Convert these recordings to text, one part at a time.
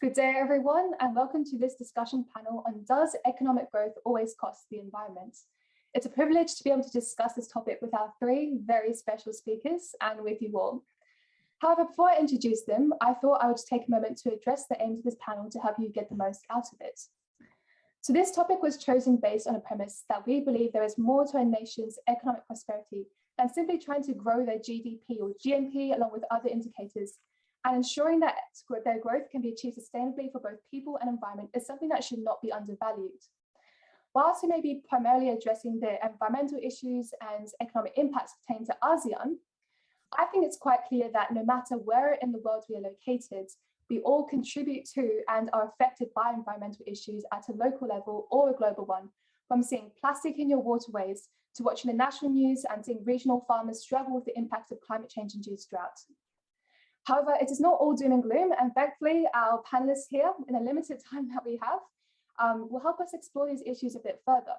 Good day, everyone, and welcome to this discussion panel on Does Economic Growth Always Cost the Environment? It's a privilege to be able to discuss this topic with our three very special speakers and with you all. However, before I introduce them, I thought I would just take a moment to address the aims of this panel to help you get the most out of it. So this topic was chosen based on a premise that we believe there is more to a nation's economic prosperity than simply trying to grow their GDP or GNP along with other indicators, and ensuring that their growth can be achieved sustainably for both people and environment is something that should not be undervalued. Whilst we may be primarily addressing the environmental issues and economic impacts pertaining to ASEAN, I think it's quite clear that no matter where in the world we are located, we all contribute to and are affected by environmental issues at a local level or a global one, from seeing plastic in your waterways to watching the national news and seeing regional farmers struggle with the impact of climate change-induced drought. However, it is not all doom and gloom, and thankfully our panelists here, in the limited time that we have, will help us explore these issues a bit further.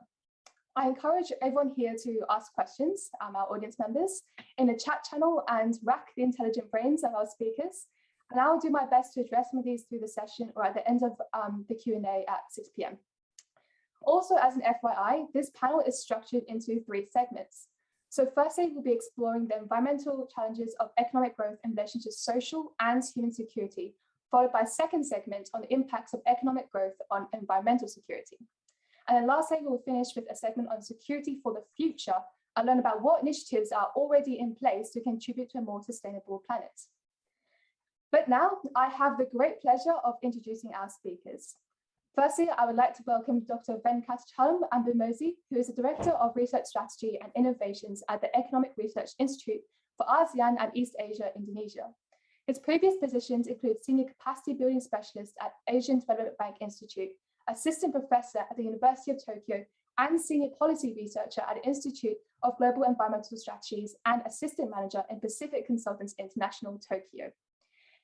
I encourage everyone here to ask questions, our audience members, in the chat channel and rack the intelligent brains of our speakers, and I'll do my best to address some of these through the session or at the end of the Q&A at 6 p.m. Also, as an FYI, this panel is structured into 3 segments. So firstly, we'll be exploring the environmental challenges of economic growth in relation to social and human security, followed by a second segment on the impacts of economic growth on environmental security. And then lastly, we'll finish with a segment on security for the future and learn about what initiatives are already in place to contribute to a more sustainable planet. But now I have the great pleasure of introducing our speakers. Firstly, I would like to welcome Dr. Venkatchalam Ambumosi, who is the Director of Research Strategy and Innovations at the Economic Research Institute for ASEAN and East Asia, Indonesia. His previous positions include Senior Capacity Building Specialist at Asian Development Bank Institute, Assistant Professor at the University of Tokyo, and Senior Policy Researcher at the Institute of Global Environmental Strategies and Assistant Manager in Pacific Consultants International, Tokyo.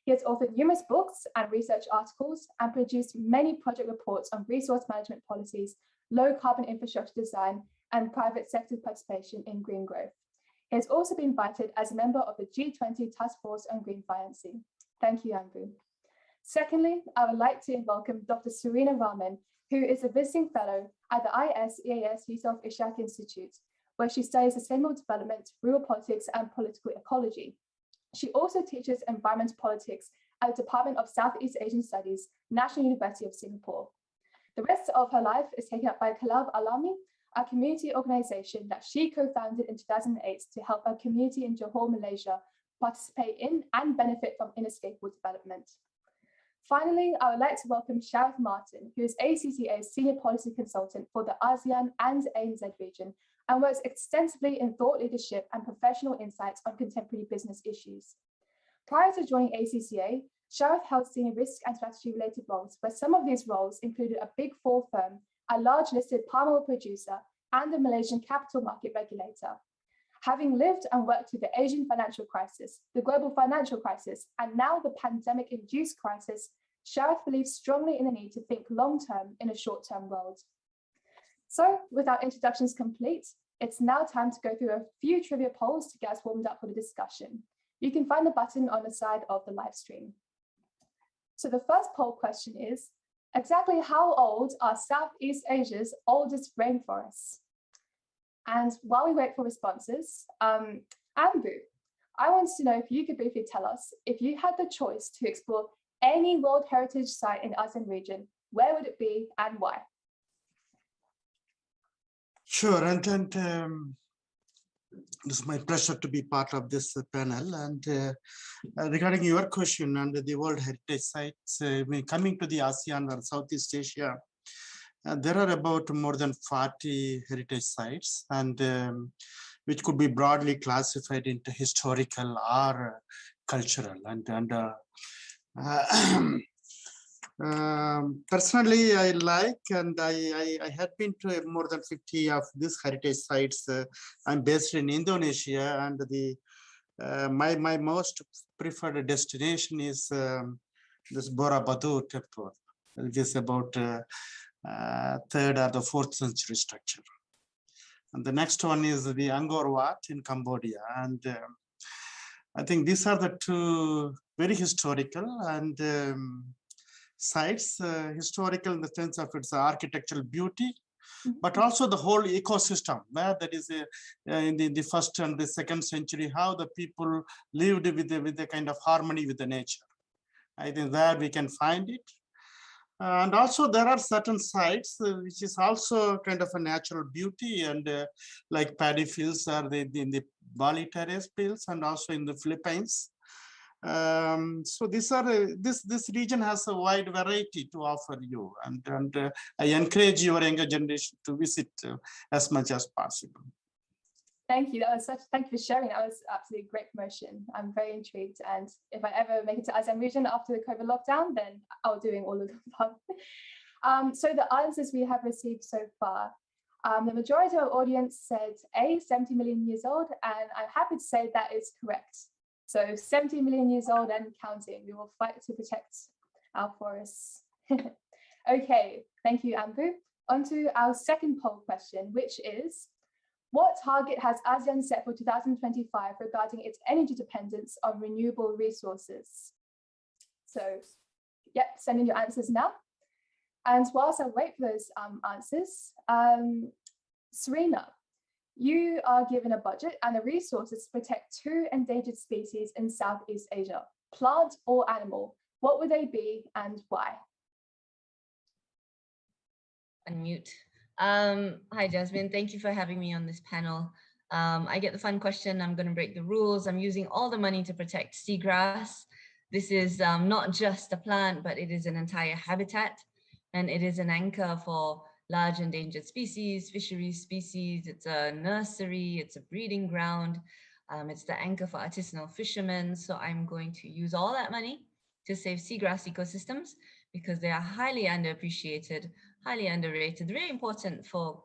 He has authored numerous books and research articles and produced many project reports on resource management policies, low carbon infrastructure design, and private sector participation in green growth. He has also been invited as a member of the G20 Task Force on Green Financing. Thank you, Ambu. Secondly, I would like to welcome Dr. Serena Rahman, who is a visiting fellow at the ISEAS Yusof Ishak Institute, where she studies sustainable development, rural politics, and political ecology. She also teaches environmental politics at the Department of Southeast Asian Studies, National University of Singapore. The rest of her life is taken up by Kalab Alami, a community organization that she co-founded in 2008 to help a community in Johor, Malaysia, participate in and benefit from inescapable development. Finally, I would like to welcome Sharif Martin, who is ACCA's Senior Policy Consultant for the ASEAN and ANZ region, and works extensively in thought leadership and professional insights on contemporary business issues. Prior to joining ACCA, Sharif held senior risk and strategy related roles, where some of these roles included a Big Four firm, a large listed palm oil producer, and a Malaysian capital market regulator. Having lived and worked through the Asian financial crisis, the global financial crisis, and now the pandemic-induced crisis, Sharif believes strongly in the need to think long-term in a short-term world. So, with our introductions complete, it's now time to go through a few trivia polls to get us warmed up for the discussion. You can find the button on the side of the live stream. So the first poll question is, exactly how old are Southeast Asia's oldest rainforests? And while we wait for responses, Ambu, I want to know if you could briefly tell us, if you had the choice to explore any World Heritage site in the ASEAN region, where would it be and why? Sure, and it's my pleasure to be part of this panel. And regarding your question on the World Heritage Sites, coming to the ASEAN or Southeast Asia, there are about more than 40 heritage sites, and which could be broadly classified into historical or cultural. Personally, I like, and I had been to more than 50 of these heritage sites. I'm based in Indonesia, and my most preferred destination is this Borobudur temple, which is about 3rd or the 4th century structure. And the next one is the Angkor Wat in Cambodia, and I think these are the two very historical and sites, historical in the sense of its architectural beauty, Mhm. but also the whole ecosystem, where that is in the first and the second century, how the people lived with a kind of harmony with the nature. I think there we can find it. And also there are certain sites which is also kind of a natural beauty, and like paddy fields are in the Bali terrace fields and also in the Philippines. So these are this region has a wide variety to offer you, and I encourage your younger generation to visit as much as possible. Thank you. Thank you for sharing. That was absolutely great promotion. I'm very intrigued. And if I ever make it to Asean region after the COVID lockdown, then I'll doing all of them. So the answers we have received so far, the majority of our audience said A, 70 million years old, and I'm happy to say that is correct. So 70 million years old and counting. We will fight to protect our forests. Okay, thank you, Ambu. On to our second poll question, which is, what target has ASEAN set for 2025 regarding its energy dependence on renewable resources? So, yep, send in your answers now. And whilst I wait for those answers, Serena, you are given a budget and the resources to protect 2 endangered species in Southeast Asia, plant or animal. What would they be and why? Unmute. Hi, Jasmine. Thank you for having me on this panel. I get the fun question. I'm going to break the rules. I'm using all the money to protect seagrass. This is not just a plant, but it is an entire habitat, and it is an anchor for large endangered species, fisheries species. It's a nursery, it's a breeding ground. It's the anchor for artisanal fishermen. So I'm going to use all that money to save seagrass ecosystems because they are highly underappreciated, highly underrated, very important for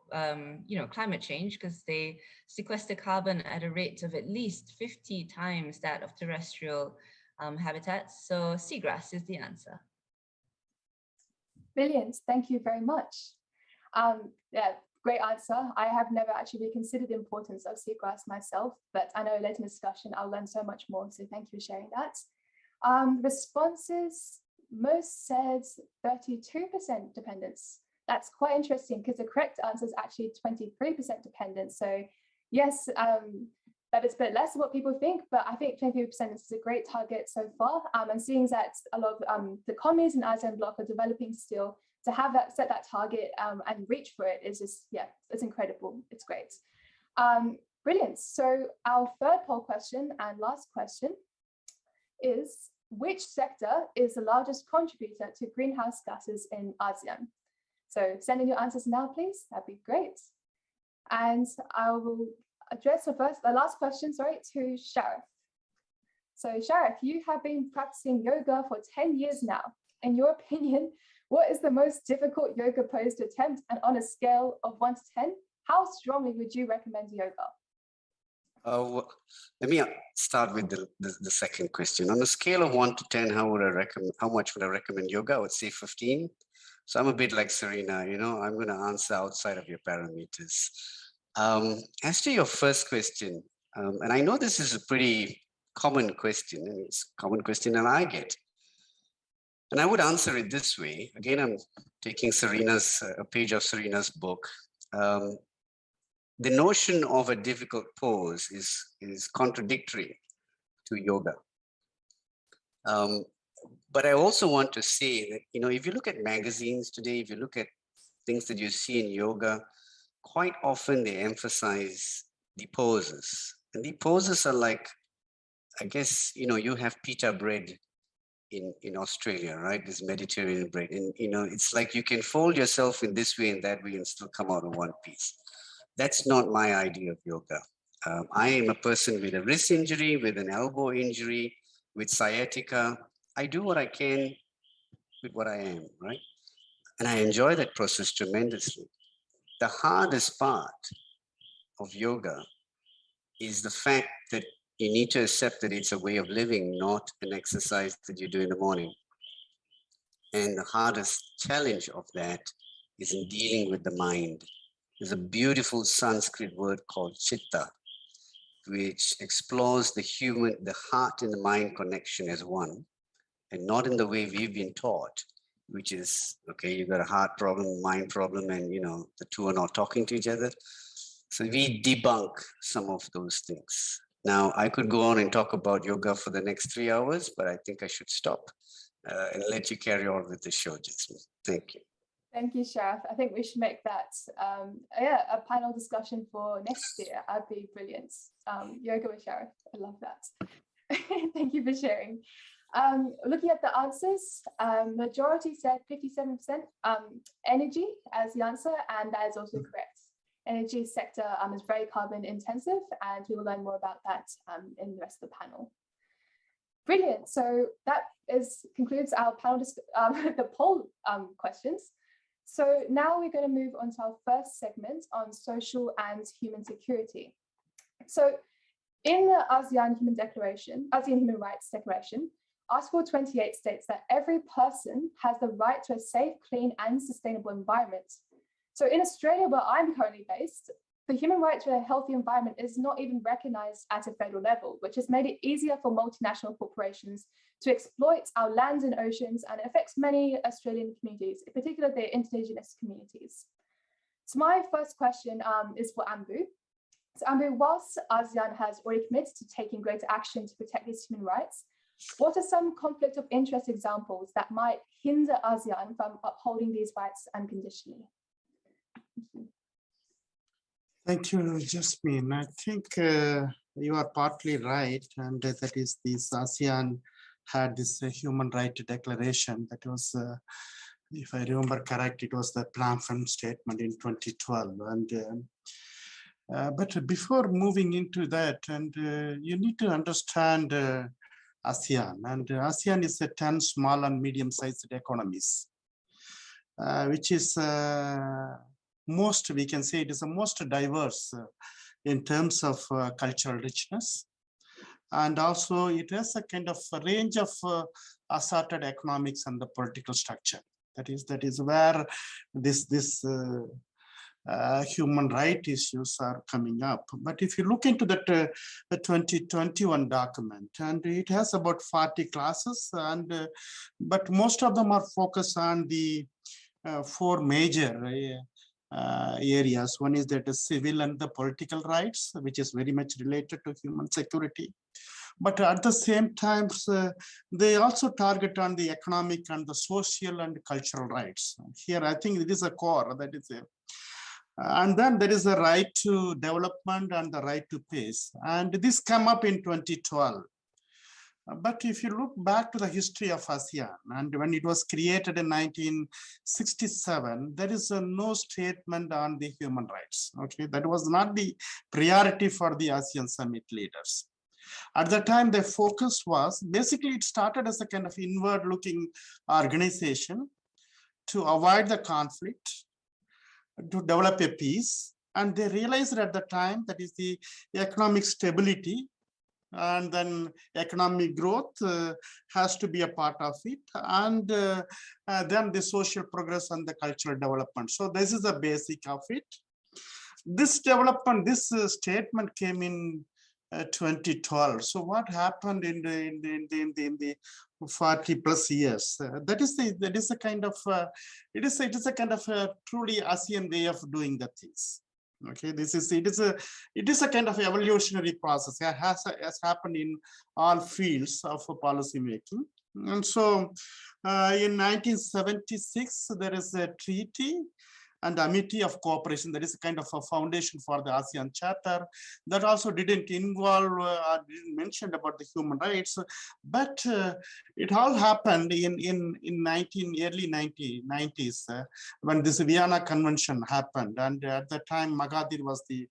climate change because they sequester carbon at a rate of at least 50 times that of terrestrial habitats. So seagrass is the answer. Brilliant, thank you very much. Yeah, great answer. I have never actually considered the importance of seagrass myself, but I know later in the discussion I'll learn so much more, so thank you for sharing that. Responses, most said 32% dependence. That's quite interesting because the correct answer is actually 23% dependence. So yes, that is a bit less of what people think, but I think 23% is a great target so far. And seeing that a lot of the economies in ASEAN bloc are developing still, to have that set that target and reach for it is just, yeah, it's incredible. It's great. Brilliant. So our third poll question and last question is, which sector is the largest contributor to greenhouse gases in ASEAN? So send in your answers now, please. That'd be great. And I will address the last question, to Sharif. So Sharif, you have been practicing yoga for 10 years now. In your opinion, what is the most difficult yoga pose to attempt? And on a scale of 1 to 10, how strongly would you recommend yoga? Let me start with the second question. On a scale of 1 to 10, how much would I recommend yoga? I would say 15. So I'm a bit like Serena, I'm going to answer outside of your parameters. As to your first question, and I know this is a pretty common question, and it's a common question that I get. And I would answer it this way. Again, I'm taking a page of Serena's book. The notion of a difficult pose is contradictory to yoga. But I also want to say that, if you look at magazines today, if you look at things that you see in yoga, quite often they emphasize the poses. And the poses are like, I guess, you have pita bread in Australia, right? This Mediterranean bread. And, it's like you can fold yourself in this way and that way and still come out in one piece. That's not my idea of yoga. I am a person with a wrist injury, with an elbow injury, with sciatica. I do what I can with what I am, right? And I enjoy that process tremendously. The hardest part of yoga is the fact that you need to accept that it's a way of living, not an exercise that you do in the morning. And the hardest challenge of that is in dealing with the mind. There's a beautiful Sanskrit word called chitta, which explores the heart and the mind connection as one, and not in the way we've been taught, which is, okay, you got a heart problem, mind problem, and the two are not talking to each other. So we debunk some of those things. Now, I could go on and talk about yoga for the next 3 hours, but I think I should stop and let you carry on with the show, Jasmine. Thank you. Thank you, Sharaf. I think we should make that a panel discussion for next year. That'd be brilliant. Yoga with Sharaf. I love that. Thank you for sharing. Looking at the answers, majority said 57% energy as the answer, and that is also correct. Energy sector is very carbon intensive, and we will learn more about that in the rest of the panel. Brilliant. So that concludes our panel, the poll questions. So now we're going to move on to our first segment on social and human security. So in the ASEAN Human Rights Declaration, Article 28 states that every person has the right to a safe, clean, and sustainable environment. So in Australia, where I'm currently based, the human right to a healthy environment is not even recognized at a federal level, which has made it easier for multinational corporations to exploit our lands and oceans, and it affects many Australian communities, in particular the indigenous communities. So my first question is for Ambu. So Ambu, whilst ASEAN has already committed to taking greater action to protect these human rights, what are some conflict of interest examples that might hinder ASEAN from upholding these rights unconditionally? Thank you, Jasmine. I think you are partly right, and that is this ASEAN had this human rights declaration that was, if I remember correct, it was the Phnom Penh statement in 2012. And but before moving into that, and you need to understand ASEAN, and ASEAN is a 10 small and medium-sized economies, which is we can say it is the most diverse in terms of cultural richness. And also it has a kind of a range of assorted economics and the political structure. That is where this human rights issues are coming up. But if you look into that the 2021 document, and it has about 40 classes, and but most of them are focused on the 4 major areas. One is that the civil and the political rights, which is very much related to human security. But at the same time, they also target on the economic and the social and cultural rights. Here, I think it is a core that is there. And then there is the right to development and the right to peace. And this came up in 2012. But if you look back to the history of ASEAN, and when it was created in 1967, there is no statement on the human rights. Okay, that was not the priority for the ASEAN summit leaders. At the time, the focus was, basically it started as a kind of inward-looking organization to avoid the conflict, to develop a peace. And they realized at the time that is the economic stability and then economic growth has to be a part of it, and then the social progress and the cultural development. So this is the basic of it. This development, this statement came in 2012. So what happened in the 40 plus years? That is a kind of it is a kind of a truly ASEAN way of doing the things. Okay, it is a kind of evolutionary process. It has happened in all fields of policy making. And so in 1976, there is a treaty and amity of cooperation. That is a kind of a foundation for the ASEAN Charter that also didn't involve or didn't mention about the human rights, but it all happened in early 1990s when this Vienna Convention happened, and at the time Mahathir was the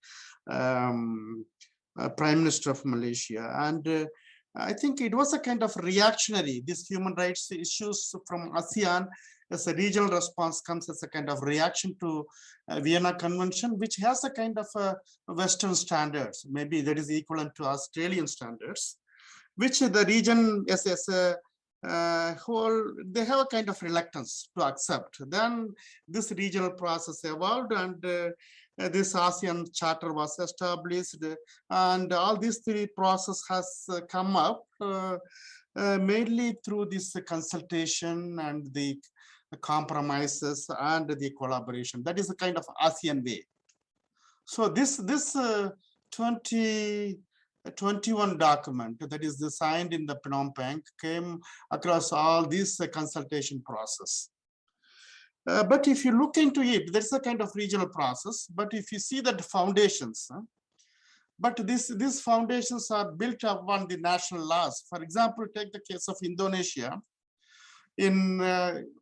Prime Minister of Malaysia, and I think it was a kind of reactionary. These human rights issues from ASEAN as a regional response comes as a kind of reaction to Vienna Convention, which has a kind of Western standards, maybe that is equivalent to Australian standards, which the region as a whole, they have a kind of reluctance to accept. Then this regional process evolved, and this ASEAN Charter was established, and all these 3 process has come up mainly through this consultation and the compromises and the collaboration. That is a kind of ASEAN way. So this 2021 document that is signed in the Phnom Penh came across all this consultation process. But if you look into it, there's a kind of regional process. But if you see that the foundations, but these foundations are built upon the national laws. For example, take the case of Indonesia. In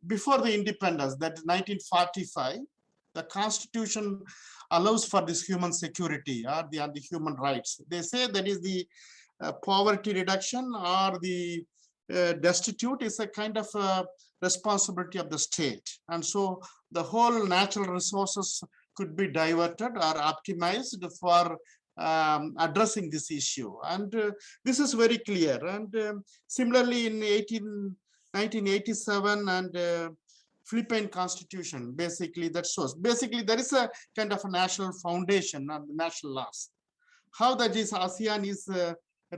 before the independence, that is 1945, the constitution allows for this human security or the human rights. They say that is the poverty reduction or the destitute is a kind of responsibility of the state. And so the whole natural resources could be diverted or optimized for addressing this issue. And this is very clear. And similarly in 1987 and Philippine Constitution, basically that shows, basically there is a kind of a national foundation on the national laws. How that is ASEAN is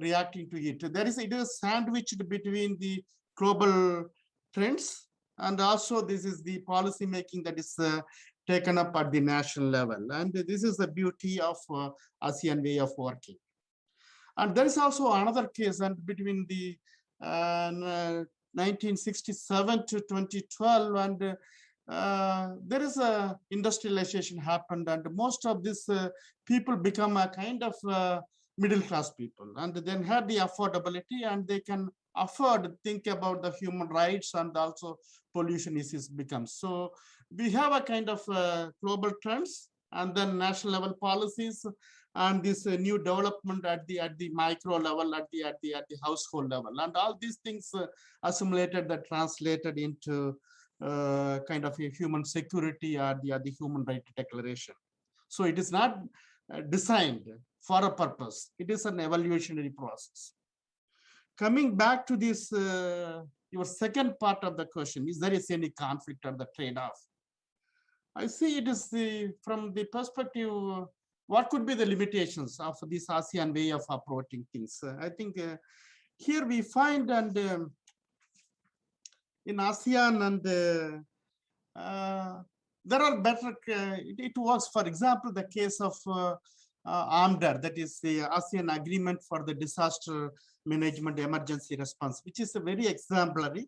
reacting to it. It is sandwiched between the global trends and also this is the policy making that is taken up at the national level. And this is the beauty of ASEAN way of working. And there is also another case and between the 1967 to 2012, and there is a industrialization happened, and most of these people become a kind of middle class people, and then had the affordability, and they can afford to think about the human rights and also pollution issues becomes. So we have a kind of global trends, and then national level policies, and this new development at the micro level, at the household level, and all these things assimilated that translated into kind of a human security or the human right declaration. So it is not designed for a purpose. It is an evaluationary process. Coming back to this, your second part of the question, is there is any conflict or the trade-off? I see it is from the perspective, what could be the limitations of this ASEAN way of approaching things? I think here we find, and in ASEAN, and there are better, it works. For example, the case of AMDAR, that is the ASEAN Agreement for the Disaster Management Emergency Response, which is a very exemplary,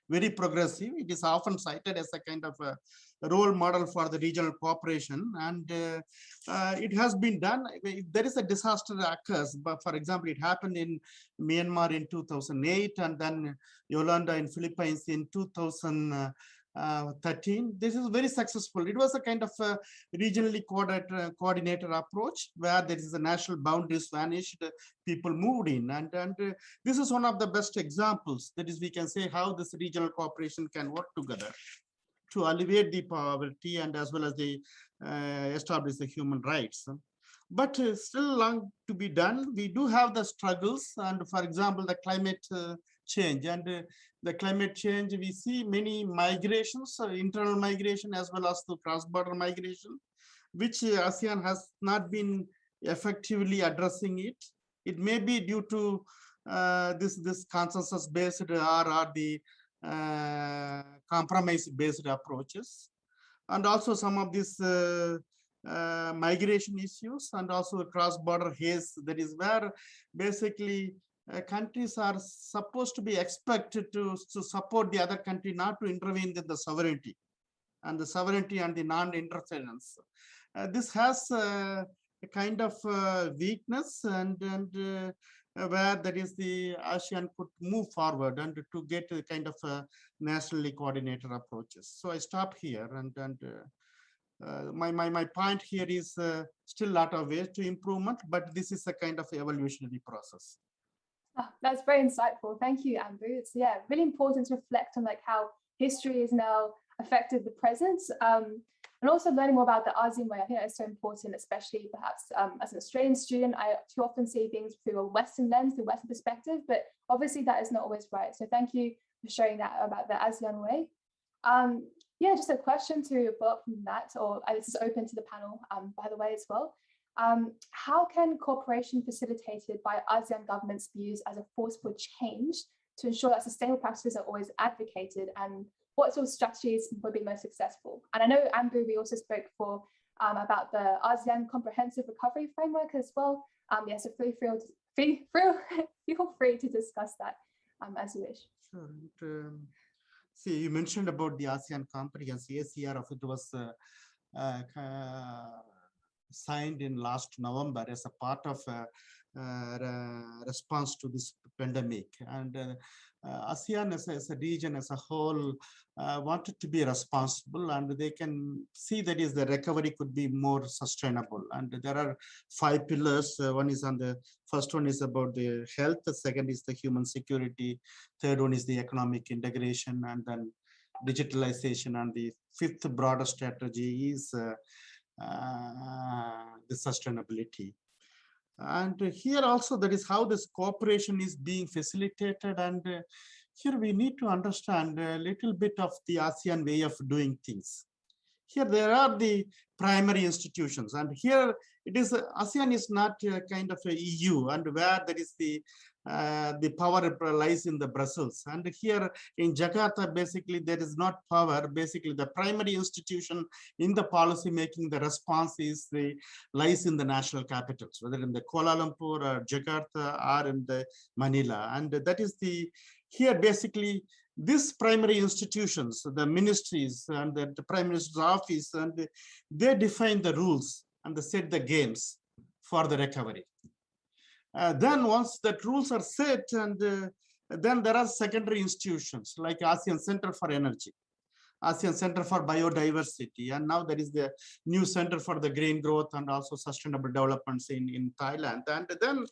very progressive. It is often cited as a kind of a role model for the regional cooperation, and it has been done. If there is a disaster occurs, but for example, it happened in Myanmar in 2008, and then Yolanda in Philippines in 2013. This is very successful. It was a kind of a regionally coordinated approach where there is a national boundaries vanished, people moved in, and this is one of the best examples. That is, we can say how this regional cooperation can work together to alleviate the poverty and as well as the establish the human rights. But still long to be done. We do have the struggles, and for example, the climate change, and the climate change, we see many migrations, internal migration as well as the cross-border migration, which ASEAN has not been effectively addressing it. It may be due to this consensus-based or the compromise-based approaches, and also some of these migration issues, and also cross-border haze. That is where basically countries are supposed to be expected to support the other country, not to intervene in the sovereignty and the non-interference. This has a kind of weakness, and where that is the ASEAN could move forward and to get a kind of nationally coordinated approaches. So I stop here, and my point here is still a lot of ways to improvement, but this is a kind of evolutionary process. Oh, that's very insightful. Thank you, Ambu. It's really important to reflect on like how history is now affected the present, and also learning more about the ASEAN way. I think that's so important, especially perhaps as an Australian student. I too often see things through a Western lens, through a Western perspective, but obviously that is not always right. So thank you for sharing that about the ASEAN way. Yeah, just a question to follow up from that, or this is open to the panel, by the way, as well. How can cooperation facilitated by ASEAN governments be used as a force for change to ensure that sustainable practices are always advocated, and what sort of strategies would be most successful? And I know, Andrew, we also spoke before about the ASEAN Comprehensive Recovery Framework as well. Yes, so feel free to discuss that as you wish. Sure. And, see, you mentioned about the ASEAN Comprehensive ACR of it was signed in last November as a part of response to this pandemic. And ASEAN as a region as a whole wanted to be responsible, and they can see that is the recovery could be more sustainable. And there are 5 pillars. One is first one is about the health. The second is the human security. Third one is the economic integration, and then digitalization. And the 5th broader strategy is the sustainability. And here also, that is how this cooperation is being facilitated. And here we need to understand a little bit of the ASEAN way of doing things. Here there are the primary institutions, and here it is ASEAN is not a kind of a EU, and where there is the power lies in the Brussels. And here in Jakarta, basically there is not power. Basically, the primary institution in the policy making, the response lies in the national capitals, whether in the Kuala Lumpur or Jakarta or in the Manila. And that is here basically these primary institutions, the ministries and the Prime Minister's office, and they define the rules and they set the games for the recovery. Then once that rules are set, and then there are secondary institutions like ASEAN Center for Energy, ASEAN Center for Biodiversity, and now there is the new Center for the Green Growth and also Sustainable Developments in Thailand. And then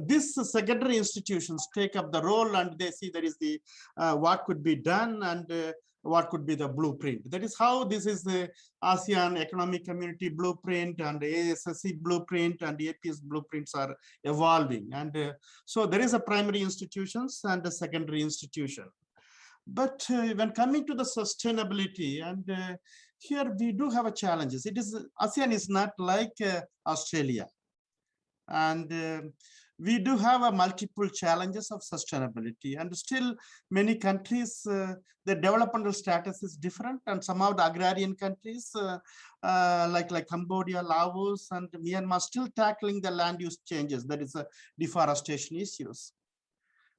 these secondary institutions take up the role, and they see there is the what could be done and what could be the blueprint. That is how this is the ASEAN Economic Community Blueprint and ASSC Blueprint and APS blueprints are evolving. And so there is a primary institutions and a secondary institution. But when coming to the sustainability, and here we do have a challenges. ASEAN is not like Australia, and we do have a multiple challenges of sustainability, and still many countries, the developmental status is different, and some of the agrarian countries like Cambodia, Laos, and Myanmar still tackling the land use changes. That is deforestation issues.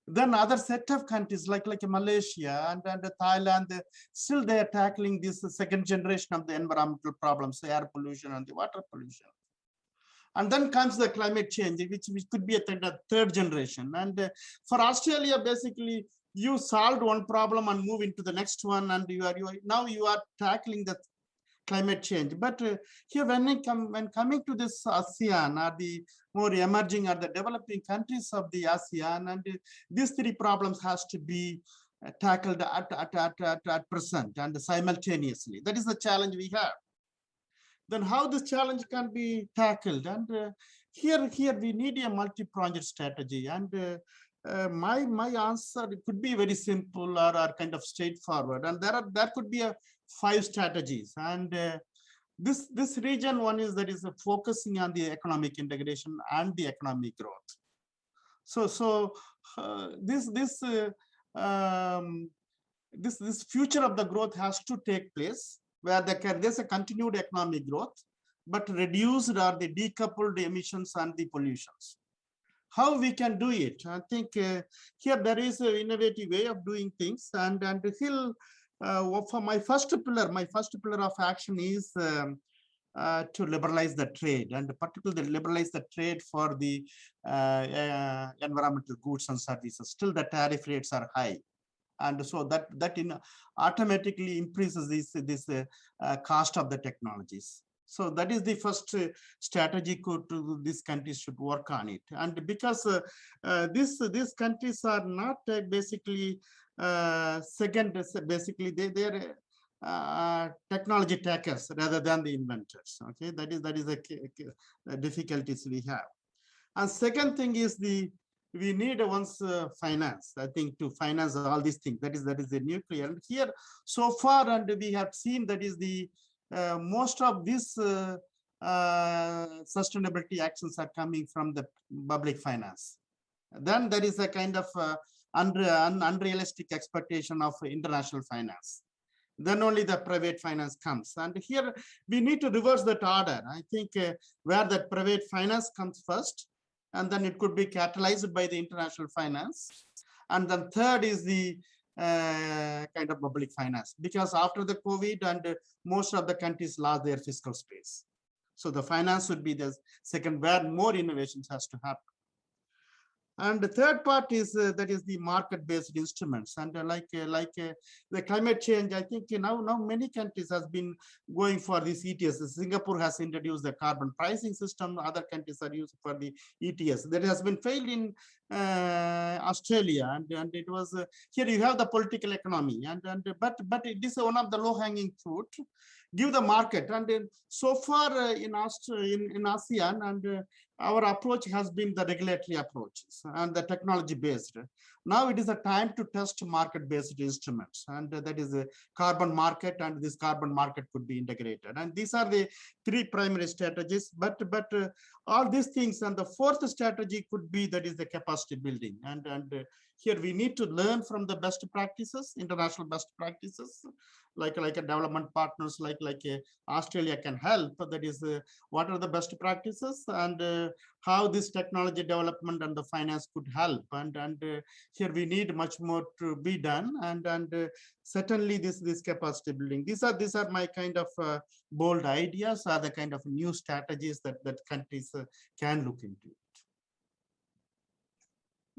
Then other set of countries like Malaysia and Thailand, still they are tackling this second generation of the environmental problems, the air pollution and the water pollution. And then comes the climate change, which could be a third generation. And for Australia, basically, you solved one problem and move into the next one, and now you are tackling the climate change. But here, when coming to this ASEAN, or the more emerging or the developing countries of the ASEAN, and these 3 problems has to be tackled at present and simultaneously. That is the challenge we have. Then how this challenge can be tackled? And here we need a multi-pronged strategy. And my answer, it could be very simple or kind of straightforward. And there could be 5 strategies. And this region, one is that is focusing on the economic integration and the economic growth. So this future of the growth has to take place, where there's a continued economic growth, but reduced or the decoupled emissions and the pollutions. How we can do it? I think here there is an innovative way of doing things, and for my first pillar of action is to liberalize the trade, and particularly liberalize the trade for the environmental goods and services. Still, the tariff rates are high. And so that automatically increases this cost of the technologies. So that is the first strategy to these countries should work on it. And because these countries are not basically they're technology takers rather than the inventors. Okay, that is the difficulties we have. And second thing is we need finance, I think, to finance all these things. That is the nuclear. And here, so far, and we have seen that is the most of these sustainability actions are coming from the public finance. Then there is a kind of unrealistic expectation of international finance. then only the private finance comes. And here we need to reverse that order. I think where that private finance comes first, and then it could be catalyzed by the international finance. And then third is the kind of public finance, because after the COVID and most of the countries lost their fiscal space. So the finance would be the second where more innovations has to happen. And the third part is that is the market-based instruments. And the climate change, I think now many countries has been going for these ETS. Singapore has introduced the carbon pricing system. Other countries are using for the ETS. That has been failed in Australia, and it was here you have the political economy, but it is one of the low-hanging fruit. Give the market, and so far in ASEAN, and our approach has been the regulatory approaches and the technology based. Now it is a time to test market based instruments, and that is a carbon market, and this carbon market could be integrated. And these are the three primary strategies, but all these things, and the fourth strategy could be that is the capacity building. And here we need to learn from the best practices, international best practices, like a development partners like Australia can help. That is what are the best practices, and how this technology development and the finance could help. And here we need much more to be done. And certainly this capacity building. These are my kind of bold ideas, are the kind of new strategies that countries can look into.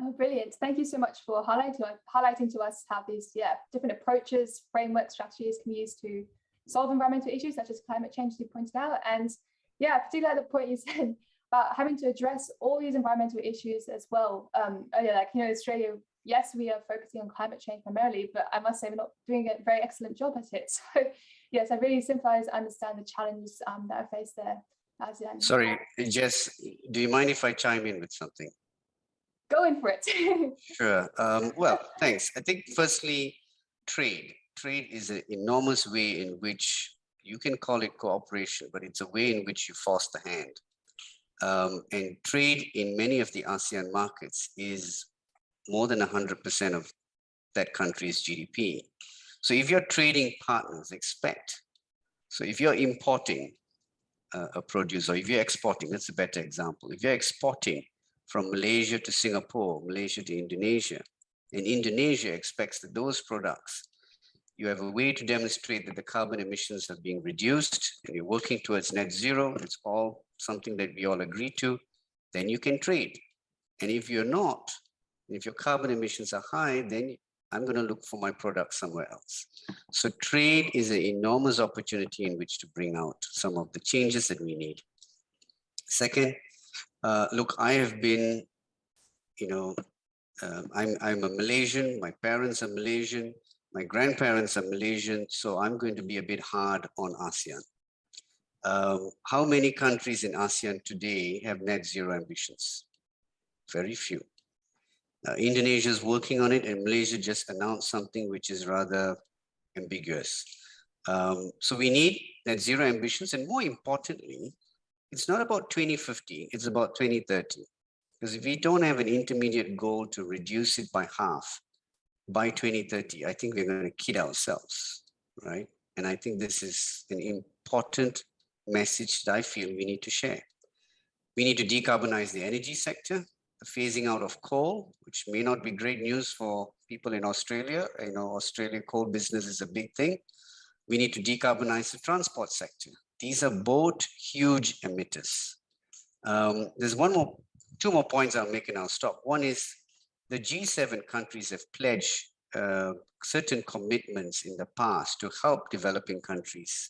Oh, brilliant. Thank you so much for highlighting to us how these different approaches, frameworks, strategies can be used to solve environmental issues such as climate change, as you pointed out. And particularly the point you said about having to address all these environmental issues as well. Earlier, Australia, yes, we are focusing on climate change primarily, but I must say we're not doing a very excellent job at it. So yes, I really sympathize, understand the challenges that are faced there. ASEAN. Sorry, Jess, do you mind if I chime in with something? Go in for it. Sure. Well, thanks. I think firstly, trade. Trade is an enormous way in which you can call it cooperation, but it's a way in which you force the hand. And trade in many of the ASEAN markets is more than 100% of that country's GDP. So if you're trading partners, so if you're importing a produce, or if you're exporting, that's a better example. If you're exporting from Malaysia to Singapore, Malaysia to Indonesia, and Indonesia expects that those products, you have a way to demonstrate that the carbon emissions are being reduced, and you're working towards net zero, it's all something that we all agree to, then you can trade. And if you're not, if your carbon emissions are high, then I'm going to look for my product somewhere else. So trade is an enormous opportunity in which to bring out some of the changes that we need. Second, look, I have been, I'm a Malaysian, my parents are Malaysian, my grandparents are Malaysian, so I'm going to be a bit hard on ASEAN. How many countries in ASEAN today have net zero ambitions? Very few. Indonesia is working on it, and Malaysia just announced something which is rather ambiguous. So we need net zero ambitions, and more importantly, it's not about 2050, it's about 2030. Because if we don't have an intermediate goal to reduce it by half by 2030, I think we're going to kid ourselves, right? And I think this is an important message that I feel we need to share. We need to decarbonize the energy sector, the phasing out of coal, which may not be great news for people in Australia. Australia coal business is a big thing. We need to decarbonize the transport sector. These are both huge emitters. There's two more points I'll make and I'll stop. One is the G7 countries have pledged certain commitments in the past to help developing countries.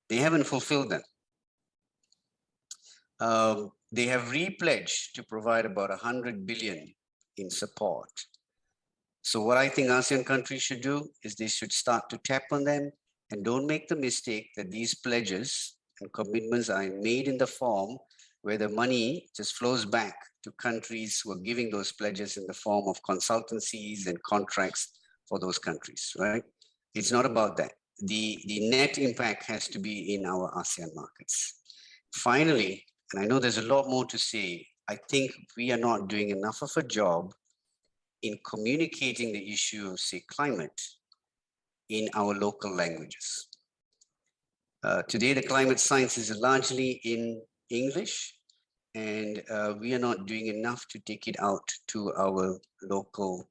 They haven't fulfilled them. They have re-pledged to provide about 100 billion in support. So what I think ASEAN countries should do is they should start to tap on them, and don't make the mistake that these pledges and commitments are made in the form where the money just flows back to countries who are giving those pledges in the form of consultancies and contracts for those countries, right? It's not about that. The net impact has to be in our ASEAN markets. Finally, and I know there's a lot more to say, I think we are not doing enough of a job in communicating the issue of, say, climate in our local languages. Today, the climate science is largely in English, and we are not doing enough to take it out to our local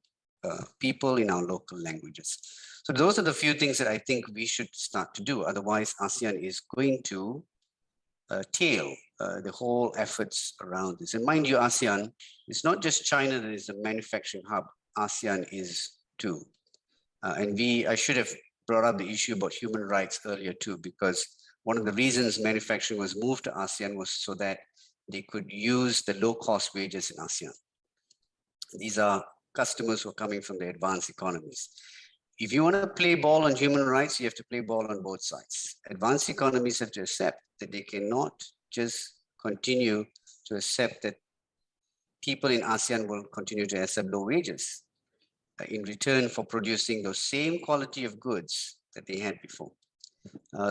people in our local languages. So those are the few things that I think we should start to do. Otherwise, ASEAN is going to tail the whole efforts around this. And mind you, ASEAN, it's not just China that is a manufacturing hub. ASEAN is too. And I should have brought up the issue about human rights earlier too, because one of the reasons manufacturing was moved to ASEAN was so that they could use the low-cost wages in ASEAN. These are customers who are coming from the advanced economies. If you want to play ball on human rights, you have to play ball on both sides. Advanced economies have to accept that they cannot just continue to accept that people in ASEAN will continue to accept low wages in return for producing those same quality of goods that they had before.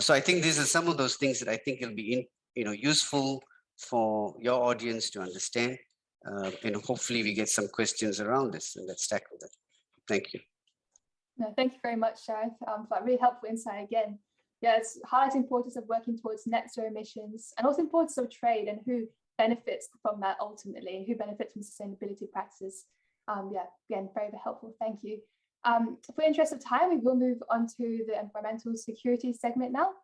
So I think these are some of those things that I think will be useful for your audience to understand. And hopefully we get some questions around this, and let's tackle that. Thank you. No, thank you very much, Sharif, for that really helpful insight again. Yeah, it's highlighting the importance of working towards net zero emissions, and also the importance of trade and who benefits from that ultimately, who benefits from sustainability practices. Yeah, again, very, very helpful. Thank you. For the interest of time, we will move on to the environmental security segment now.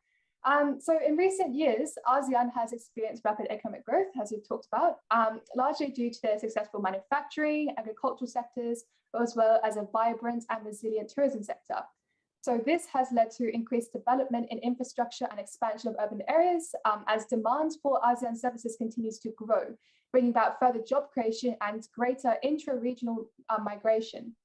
So in recent years, ASEAN has experienced rapid economic growth, as we've talked about, largely due to their successful manufacturing, agricultural sectors, as well as a vibrant and resilient tourism sector. So this has led to increased development in infrastructure and expansion of urban areas as demand for ASEAN services continues to grow, bringing about further job creation and greater intra-regional migration.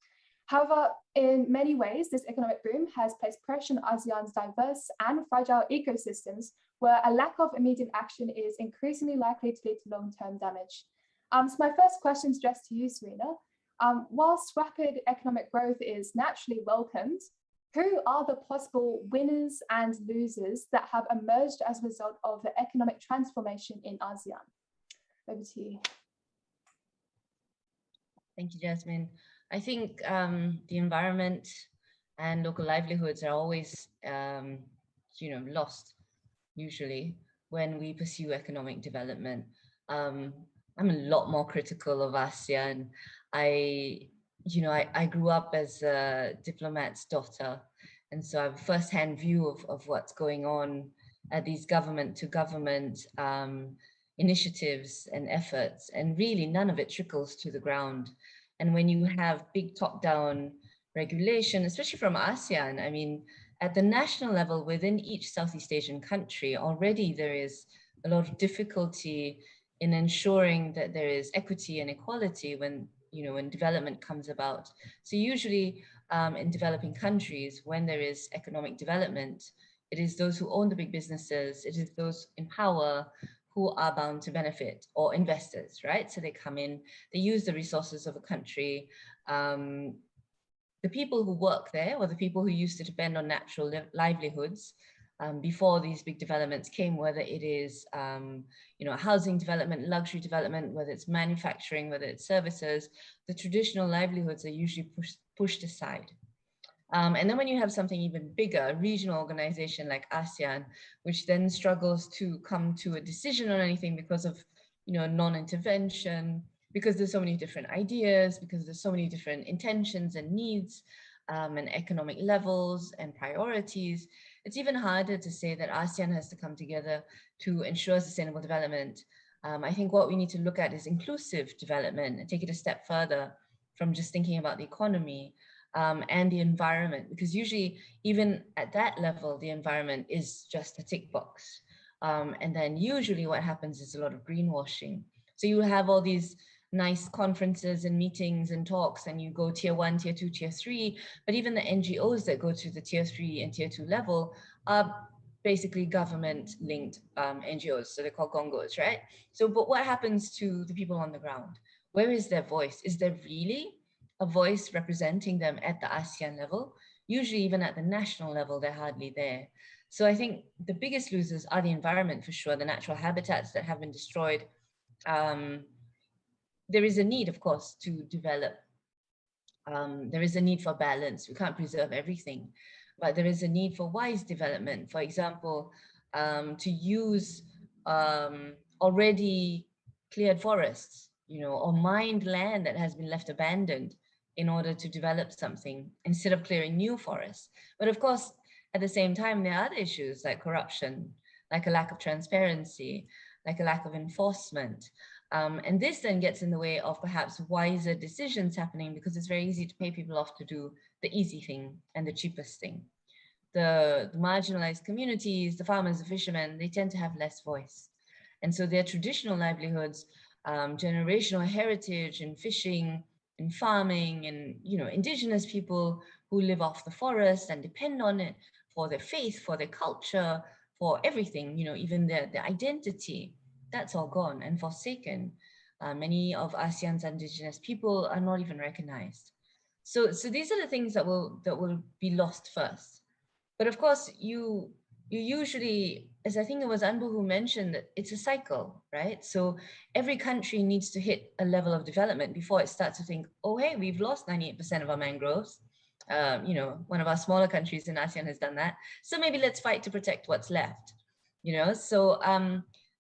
However, in many ways, this economic boom has placed pressure on ASEAN's diverse and fragile ecosystems, where a lack of immediate action is increasingly likely to lead to long-term damage. So my first question is addressed to you, Serena. Whilst rapid economic growth is naturally welcomed, who are the possible winners and losers that have emerged as a result of the economic transformation in ASEAN? Over to you. Thank you, Jasmine. I think the environment and local livelihoods are always, lost usually when we pursue economic development. I'm a lot more critical of ASEAN. I grew up as a diplomat's daughter, and so I have a first-hand view of what's going on at these government-to-government initiatives and efforts, and really none of it trickles to the ground. And when you have big top-down regulation, especially from ASEAN, I mean, at the national level within each Southeast Asian country, already there is a lot of difficulty in ensuring that there is equity and equality when development comes about. So usually in developing countries, when there is economic development, it is those who own the big businesses, it is those in power who are bound to benefit, or investors, right? So they come in, they use the resources of a country. The people who work there, or the people who used to depend on natural livelihoods before these big developments came, whether it is housing development, luxury development, whether it's manufacturing, whether it's services, the traditional livelihoods are usually pushed aside. And then when you have something even bigger, a regional organization like ASEAN, which then struggles to come to a decision on anything because of non-intervention, because there's so many different ideas, because there's so many different intentions and needs and economic levels and priorities, it's even harder to say that ASEAN has to come together to ensure sustainable development. I think what we need to look at is inclusive development and take it a step further from just thinking about the economy and the environment, because usually even at that level, the environment is just a tick box. And then usually what happens is a lot of greenwashing. So you have all these nice conferences and meetings and talks, and you go tier 1, tier 2, tier 3, but even the NGOs that go to the tier 3 and tier 2 level are basically government-linked NGOs, so they're called Gongos, right? So, but what happens to the people on the ground? Where is their voice? Is there really a voice representing them at the ASEAN level? Usually even at the national level, they're hardly there. So I think the biggest losers are the environment, for sure, the natural habitats that have been destroyed. There is a need, of course, to develop. There is a need for balance. We can't preserve everything. but there is a need for wise development. For example, to use already cleared forests, or mined land that has been left abandoned in order to develop something instead of clearing new forests. But of course, at the same time, there are other issues like corruption, like a lack of transparency, like a lack of enforcement. And this then gets in the way of perhaps wiser decisions happening, because it's very easy to pay people off to do the easy thing and the cheapest thing. The marginalized communities, the farmers, the fishermen, they tend to have less voice. And so their traditional livelihoods, generational heritage in fishing, in farming, and indigenous people who live off the forest and depend on it for their faith, for their culture, for everything, even their identity, that's all gone and forsaken. Many of ASEAN's indigenous people are not even recognized. So these are the things that will be lost first. But of course, you usually, as I think it was Anbu who mentioned, that it's a cycle, right? So every country needs to hit a level of development before it starts to think, oh, hey, we've lost 98% of our mangroves. One of our smaller countries in ASEAN has done that. So maybe let's fight to protect what's left, So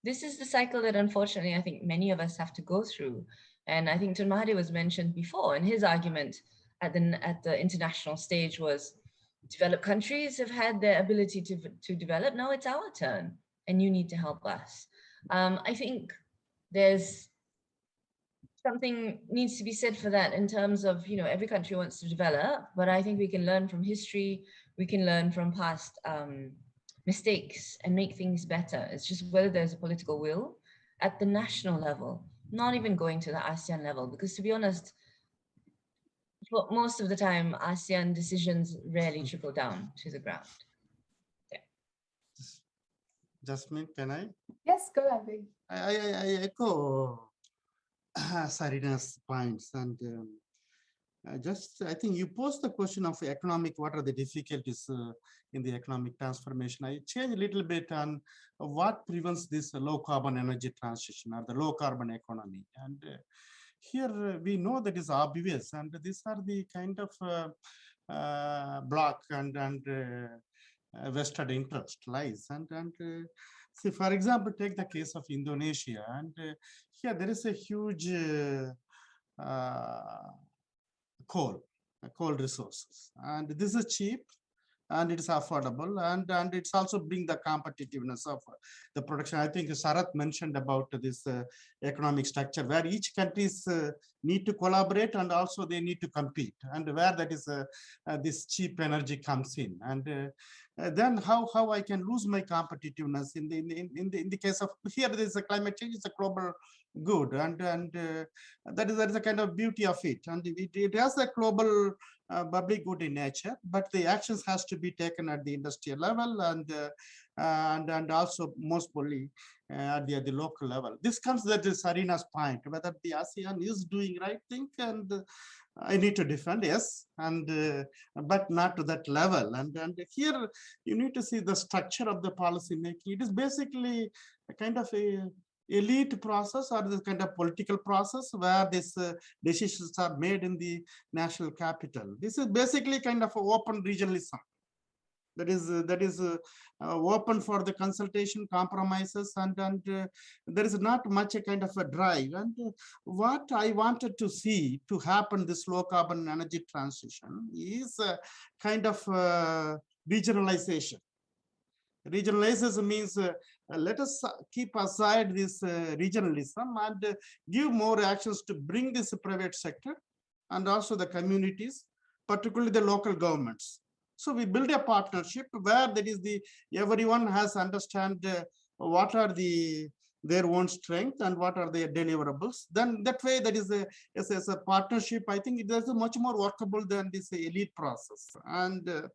this is the cycle that unfortunately I think many of us have to go through. And I think Tun Mahathir was mentioned before, and his argument at the international stage was, developed countries have had their ability to develop. Now it's our turn, and you need to help us. I think there's something needs to be said for that in terms of, every country wants to develop, but I think we can learn from history. We can learn from past mistakes and make things better. It's just whether there's a political will at the national level, not even going to the ASEAN level, because to be honest, for most of the time, ASEAN decisions rarely trickle down to the ground. Yeah. Jasmine, can I? Yes, go ahead. I echo Serena's points, and I think you posed the question of economic, what are the difficulties in the economic transformation. I change a little bit on what prevents this low carbon energy transition or the low carbon economy. And here we know that is obvious, and these are the kind of block and vested interest lies. And see, for example, take the case of Indonesia, and here there is a huge coal resources, and this is cheap, and it is affordable, and it's also bring the competitiveness of the production. I think Sarath mentioned about this economic structure where each countries need to collaborate, and also they need to compete, and where that is this cheap energy comes in, and then how I can lose my competitiveness in the case of here there is a climate change, it's a global good, and that is a kind of beauty of it, and it has a global public good in nature, but the actions has to be taken at the industrial level, and also most probably at the local level. This comes to Serena's point, whether the ASEAN is doing right thing, and I need to defend, yes, and but not to that level. And here you need to see the structure of the policy making. It is basically a kind of a elite process, or this kind of political process where these decisions are made in the national capital. This is basically kind of an open regionalism. That is open for the consultation, compromises, and there is not much a kind of a drive. And what I wanted to see to happen this low carbon energy transition is a kind of regionalization. Regionalization means let us keep aside this regionalism and give more actions to bring this private sector and also the communities, particularly the local governments. So we build a partnership where that is everyone has understand what are their own strength and what are their deliverables. Then that way, that is as a partnership, I think it is much more workable than this elite process. And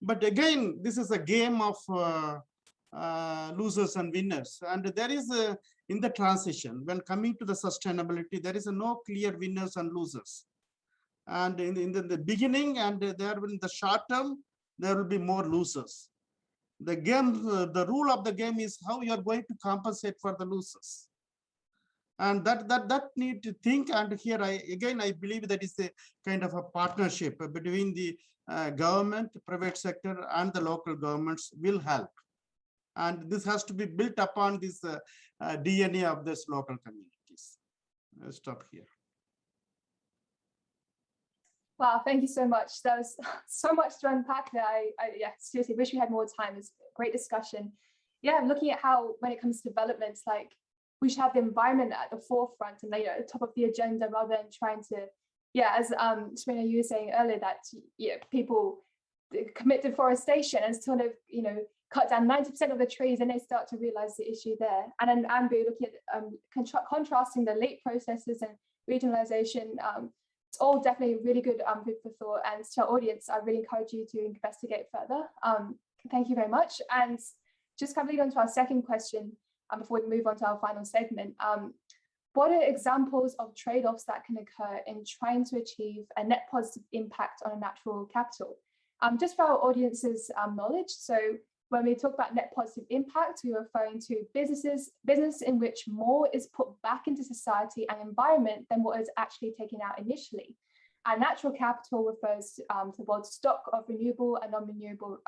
but again, this is a game of losers and winners. And there is in the transition, when coming to the sustainability, there is no clear winners and losers. And in the beginning, and there in the short term, there will be more losers. The game, the rule of the game is how you are going to compensate for the losers. And that need to think. And here I believe that is a kind of a partnership between the government, private sector, and the local governments will help. And this has to be built upon this DNA of this local communities. I'll stop here. Wow, thank you so much. There was so much to unpack there. I yeah, seriously wish we had more time. It's a great discussion. Yeah, looking at how when it comes to developments, like we should have the environment at the forefront and at the top of the agenda rather than trying to, yeah, as Serena, you were saying earlier that people commit deforestation and sort of, cut down 90% of the trees and they start to realize the issue there. And then Ambu, looking at contrasting the late processes and regionalization, it's all definitely really good food for thought. And to our audience, I really encourage you to investigate further. Thank you very much. And just kind of lead on to our second question before we move on to our final segment. What are examples of trade-offs that can occur in trying to achieve a net positive impact on a natural capital? Just for our audience's knowledge, so when we talk about net positive impact, we're referring to business in which more is put back into society and environment than what is actually taken out initially. And natural capital refers to the world's stock of renewable and non-renewable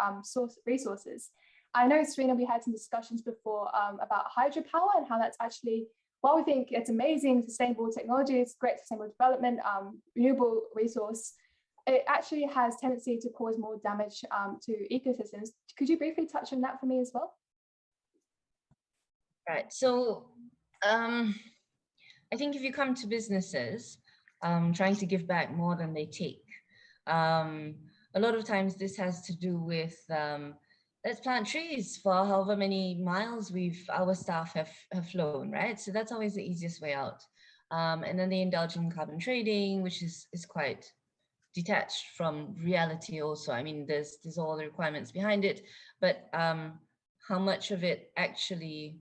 resources. I know, Serena, we had some discussions before about hydropower and how that's actually, while we think it's amazing, sustainable technology, it's great sustainable development, renewable resource, it actually has tendency to cause more damage to ecosystems. Could you briefly touch on that for me as well? Right. So I think if you come to businesses trying to give back more than they take, a lot of times this has to do with let's plant trees for however many miles our staff have flown, right? So that's always the easiest way out. And then they indulge in carbon trading, which is quite detached from reality also. I mean, there's all the requirements behind it, but how much of it actually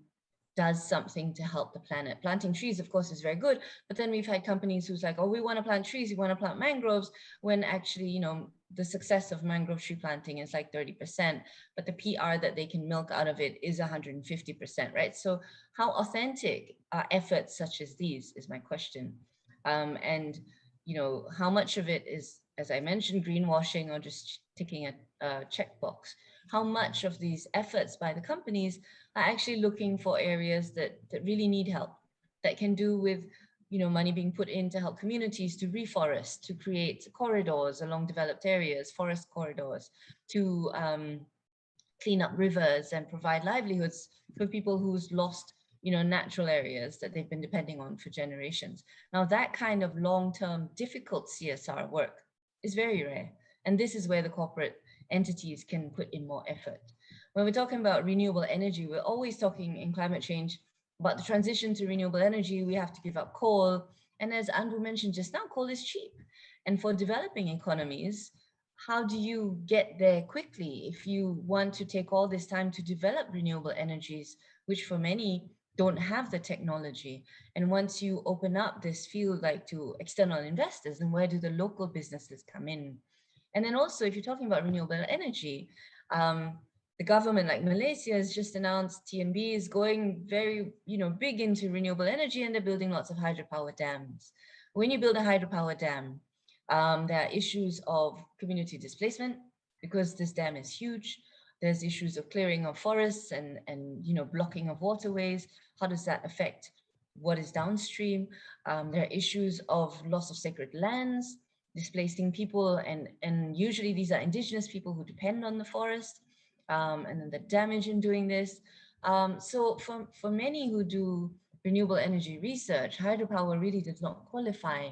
does something to help the planet? Planting trees, of course, is very good, but then we've had companies who's like, oh, we want to plant trees, we want to plant mangroves, when actually, the success of mangrove tree planting is like 30%, but the PR that they can milk out of it is 150%, right? So how authentic are efforts such as these is my question. And how much of it is, as I mentioned, greenwashing or just ticking a checkbox? How much of these efforts by the companies are actually looking for areas that really need help, that can do with money being put in to help communities to reforest, to create corridors along developed areas, forest corridors, to clean up rivers and provide livelihoods for people who's lost natural areas that they've been depending on for generations. Now, that kind of long-term difficult CSR work is very rare. And this is where the corporate entities can put in more effort. When we're talking about renewable energy, we're always talking in climate change about the transition to renewable energy. We have to give up coal. And as Andrew mentioned just now, coal is cheap. And for developing economies, how do you get there quickly if you want to take all this time to develop renewable energies, which for many don't have the technology? And once you open up this field like to external investors, then where do the local businesses come in? And then also, if you're talking about renewable energy, the government like Malaysia has just announced TNB is going very big into renewable energy, and they're building lots of hydropower dams. When you build a hydropower dam, there are issues of community displacement because this dam is huge. There's issues of clearing of forests and blocking of waterways. How does that affect what is downstream? There are issues of loss of sacred lands, displacing people, and usually these are indigenous people who depend on the forest, and then the damage in doing this. So for many who do renewable energy research, hydropower really does not qualify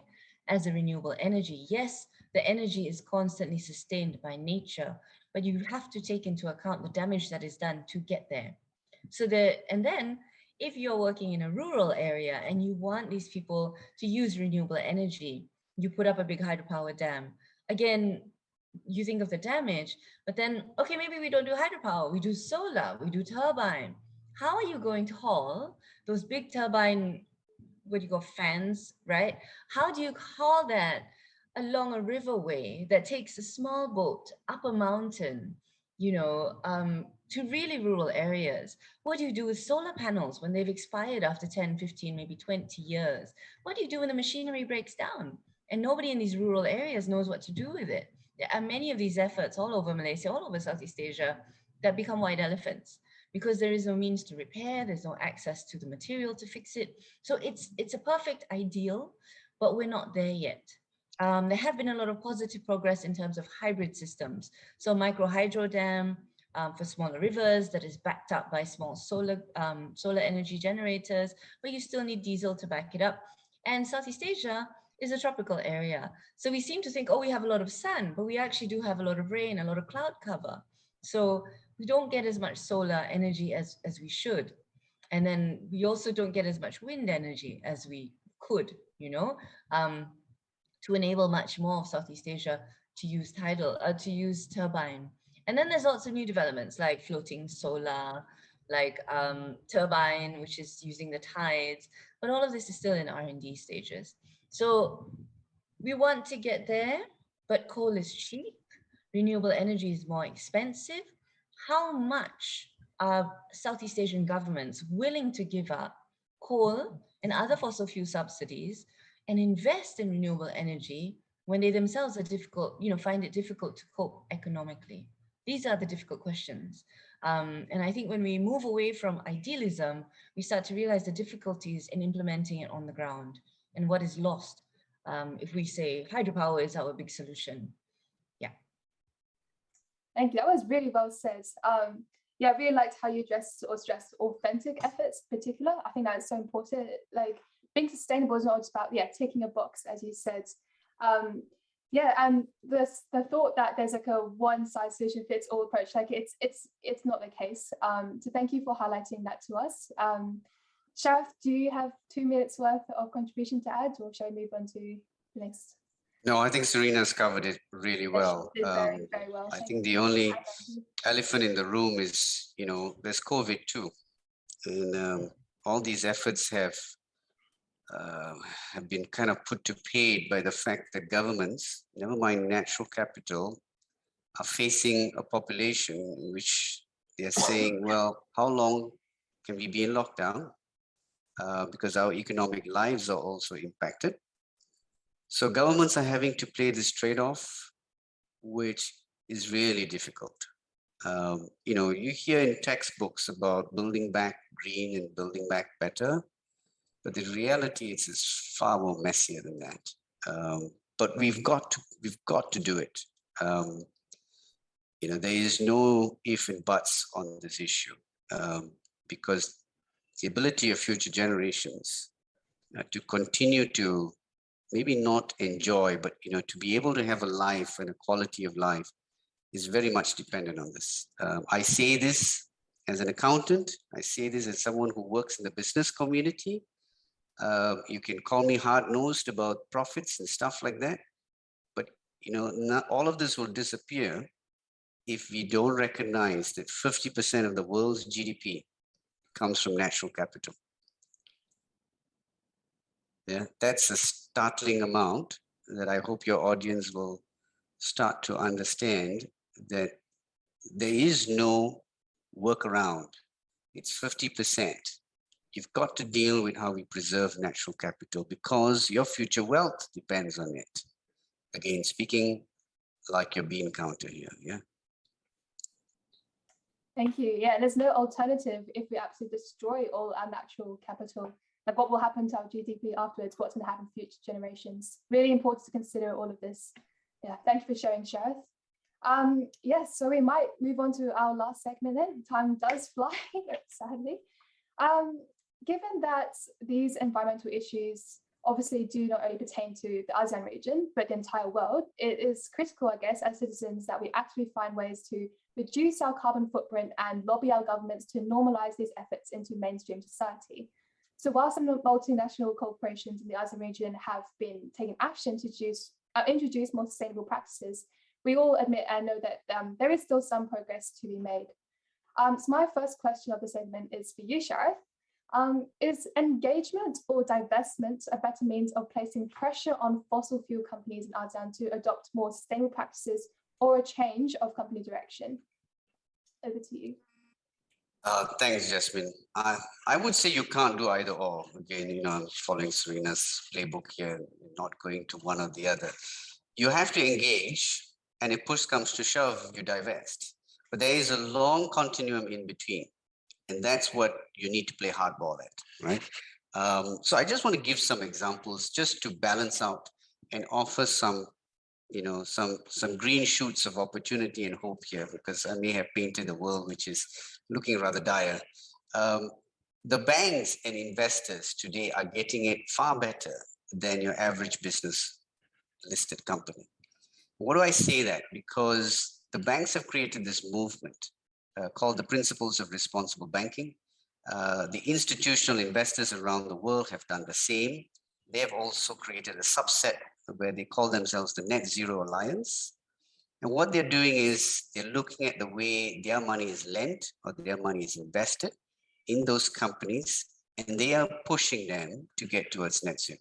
as a renewable energy. Yes, the energy is constantly sustained by nature, but you have to take into account the damage that is done to get there. And then if you're working in a rural area and you want these people to use renewable energy, you put up a big hydropower dam. Again, you think of the damage, but then, okay, maybe we don't do hydropower, we do solar, we do turbine. How are you going to haul those big turbine, fans, right? How do you haul that along a riverway that takes a small boat up a mountain to really rural areas. What do you do with solar panels when they've expired after 10, 15, maybe 20 years? What do you do when the machinery breaks down and nobody in these rural areas knows what to do with it? There are many of these efforts all over Malaysia, all over Southeast Asia, that become white elephants because there is no means to repair, there's no access to the material to fix it. So it's a perfect ideal, but we're not there yet. There have been a lot of positive progress in terms of hybrid systems. So micro hydro dam for smaller rivers that is backed up by small solar energy generators, but you still need diesel to back it up. And Southeast Asia is a tropical area. So we seem to think, oh, we have a lot of sun, but we actually do have a lot of rain, a lot of cloud cover. So we don't get as much solar energy as we should. And then we also don't get as much wind energy as we could, to enable much more of Southeast Asia to use to use turbine. And then there's lots of new developments like floating solar, like turbine, which is using the tides, but all of this is still in R&D stages. So we want to get there, but coal is cheap, renewable energy is more expensive. How much are Southeast Asian governments willing to give up coal and other fossil fuel subsidies and invest in renewable energy when they themselves are find it difficult to cope economically? These are the difficult questions. And I think when we move away from idealism, we start to realize the difficulties in implementing it on the ground and what is lost if we say hydropower is our big solution. Yeah. Thank you. That was really well said. Yeah, I really liked how you stressed authentic efforts in particular. I think that's so important. Like being sustainable is not just about ticking a box, as you said. And the thought that there's like a one size solution fits all approach, like it's not the case. So thank you for highlighting that to us. Sharath, do you have 2 minutes worth of contribution to add, or shall we move on to the next? No, I think Serena's covered it really well. Very, very well. I think the only elephant in the room is, there's COVID too. And all these efforts have been kind of put to paid by the fact that governments, never mind natural capital, are facing a population in which they're saying, well, how long can we be in lockdown? Because our economic lives are also impacted. So governments are having to play this trade-off, which is really difficult. You hear in textbooks about building back green and building back better, but the reality is far more messier than that. But we've got to do it. There is no if and buts on this issue, because the ability of future generations to continue to maybe not enjoy, but to be able to have a life and a quality of life is very much dependent on this. I say this as an accountant. I say this as someone who works in the business community. You can call me hard-nosed about profits and stuff like that, but not all of this will disappear if we don't recognize that 50% of the world's GDP comes from natural capital. Yeah, that's a startling amount that I hope your audience will start to understand, that there is no workaround. It's 50%. You've got to deal with how we preserve natural capital because your future wealth depends on it. Again, speaking like your bean counter here, yeah? Thank you. Yeah, there's no alternative if we absolutely destroy all our natural capital. Like what will happen to our GDP afterwards? What's going to happen to future generations? Really important to consider all of this. Yeah, thank you for sharing, Sharath. Yes, so we might move on to our last segment then. Time does fly, sadly. Given that these environmental issues obviously do not only pertain to the ASEAN region, but the entire world, it is critical, I guess, as citizens that we actively find ways to reduce our carbon footprint and lobby our governments to normalize these efforts into mainstream society. So while some multinational corporations in the ASEAN region have been taking action to introduce more sustainable practices, we all admit and know that there is still some progress to be made. So my first question of the segment is for you, Sharath. Is engagement or divestment a better means of placing pressure on fossil fuel companies in ASEAN to adopt more sustainable practices or a change of company direction? Over to you. Thanks, Jasmine. I would say you can't do either or. Again, I'm following Serena's playbook here, not going to one or the other. You have to engage, and if push comes to shove, you divest. But there is a long continuum in between, and that's what you need to play hardball at, right? So I just want to give some examples just to balance out and offer some some green shoots of opportunity and hope here, because I may have painted a world which is looking rather dire. The banks and investors today are getting it far better than your average business listed company. What do I say that? Because the banks have created this movement called the Principles of Responsible Banking. The institutional investors around the world have done the same. They have also created a subset where they call themselves the Net Zero Alliance. And what they're doing is they're looking at the way their money is lent or their money is invested in those companies, and they are pushing them to get towards net zero,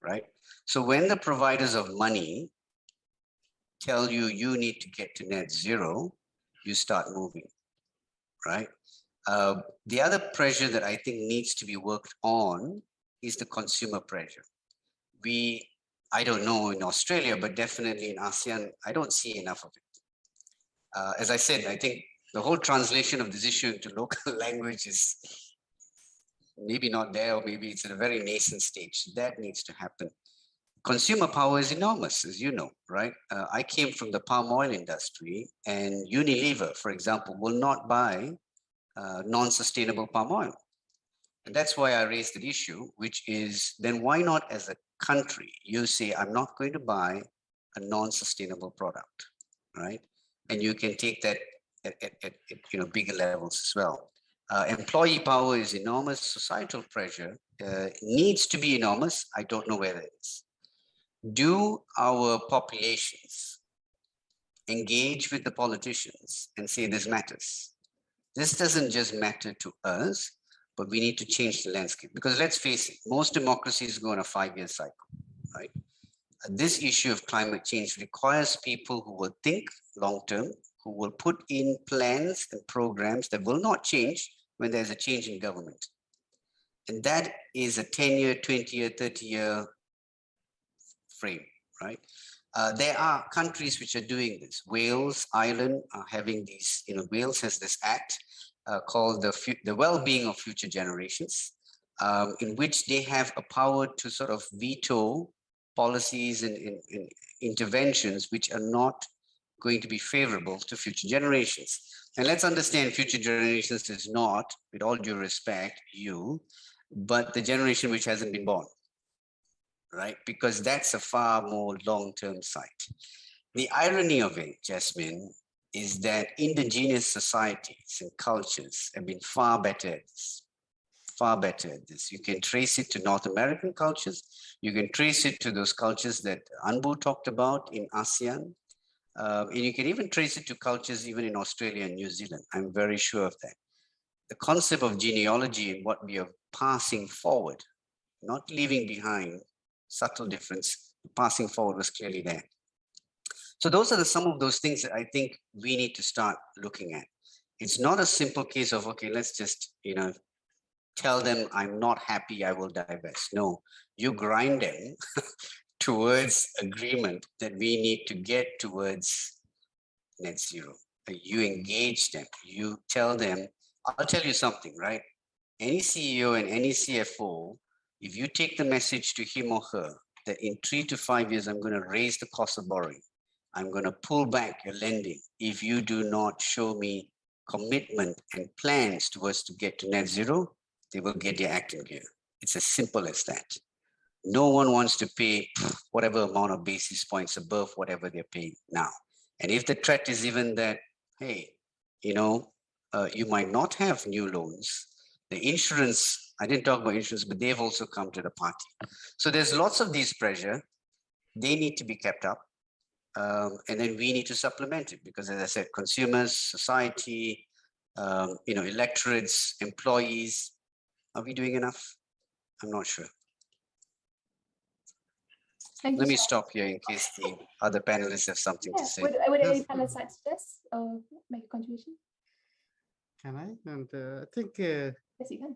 right? So when the providers of money tell you you need to get to net zero, you start moving, right? The other pressure that I think needs to be worked on is the consumer pressure. I don't know in Australia, but definitely in ASEAN, I don't see enough of it. As I said, I think the whole translation of this issue into local language is maybe not there, or maybe it's at a very nascent stage. That needs to happen. Consumer power is enormous, as you know, right? I came from the palm oil industry, and Unilever, for example, will not buy non-sustainable palm oil. And that's why I raised the issue, which is then why not as a country, you say, I'm not going to buy a non-sustainable product, right? And you can take that at bigger levels as well. Employee power is enormous. Societal pressure needs to be enormous. I don't know where it is. Do our populations engage with the politicians and say this matters? This doesn't just matter to us, but we need to change the landscape. Because let's face it, most democracies go on a 5-year cycle, right? This issue of climate change requires people who will think long-term, who will put in plans and programs that will not change when there's a change in government. And that is a 10-year, 20-year, 30-year frame, right? There are countries which are doing this. Wales, Ireland are having these, Wales has this act called the Well-Being of Future Generations, in which they have a power to sort of veto policies and interventions which are not going to be favorable to future generations. And let's understand, future generations is not, with all due respect, you, but the generation which hasn't been born, right? Because that's a far more long-term sight. The irony of it, Jasmine, is that indigenous societies and cultures have been far better at this. Far better at this. You can trace it to North American cultures. You can trace it to those cultures that Anbu talked about in ASEAN. And you can even trace it to cultures even in Australia and New Zealand. I'm very sure of that. The concept of genealogy and what we are passing forward, not leaving behind, subtle difference, passing forward was clearly there. So those are some of those things that I think we need to start looking at. It's not a simple case of, okay, let's just, tell them I'm not happy, I will divest. No, you grind them towards agreement that we need to get towards net zero. You engage them, you tell them, I'll tell you something, right? Any CEO and any CFO, if you take the message to him or her that in 3 to 5 years, I'm going to raise the cost of borrowing, I'm going to pull back your lending if you do not show me commitment and plans towards to get to net zero, they will get their act in gear. It's as simple as that. No one wants to pay whatever amount of basis points above whatever they're paying now. And if the threat is even that, hey, you might not have new loans, the insurance, I didn't talk about insurance, but they've also come to the party. So there's lots of these pressure. They need to be kept up. And then we need to supplement it because, as I said, consumers, society, electorates, employees, are we doing enough? I'm not sure. Let me stop here in case the other panelists have something to say. Would any panelists like to suggest or make a contribution? Can I? And I think Yes, you can.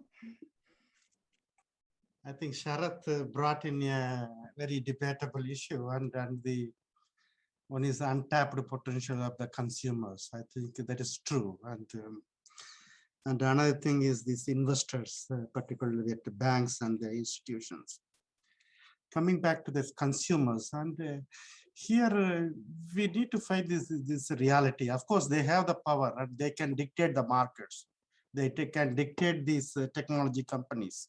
I think Sharath brought in a very debatable issue, and the one is untapped potential of the consumers. I think that is true, and another thing is these investors, particularly at the banks and the institutions. Coming back to the consumers, and here we need to find this reality. Of course, they have the power and they can dictate the markets. They can dictate these technology companies.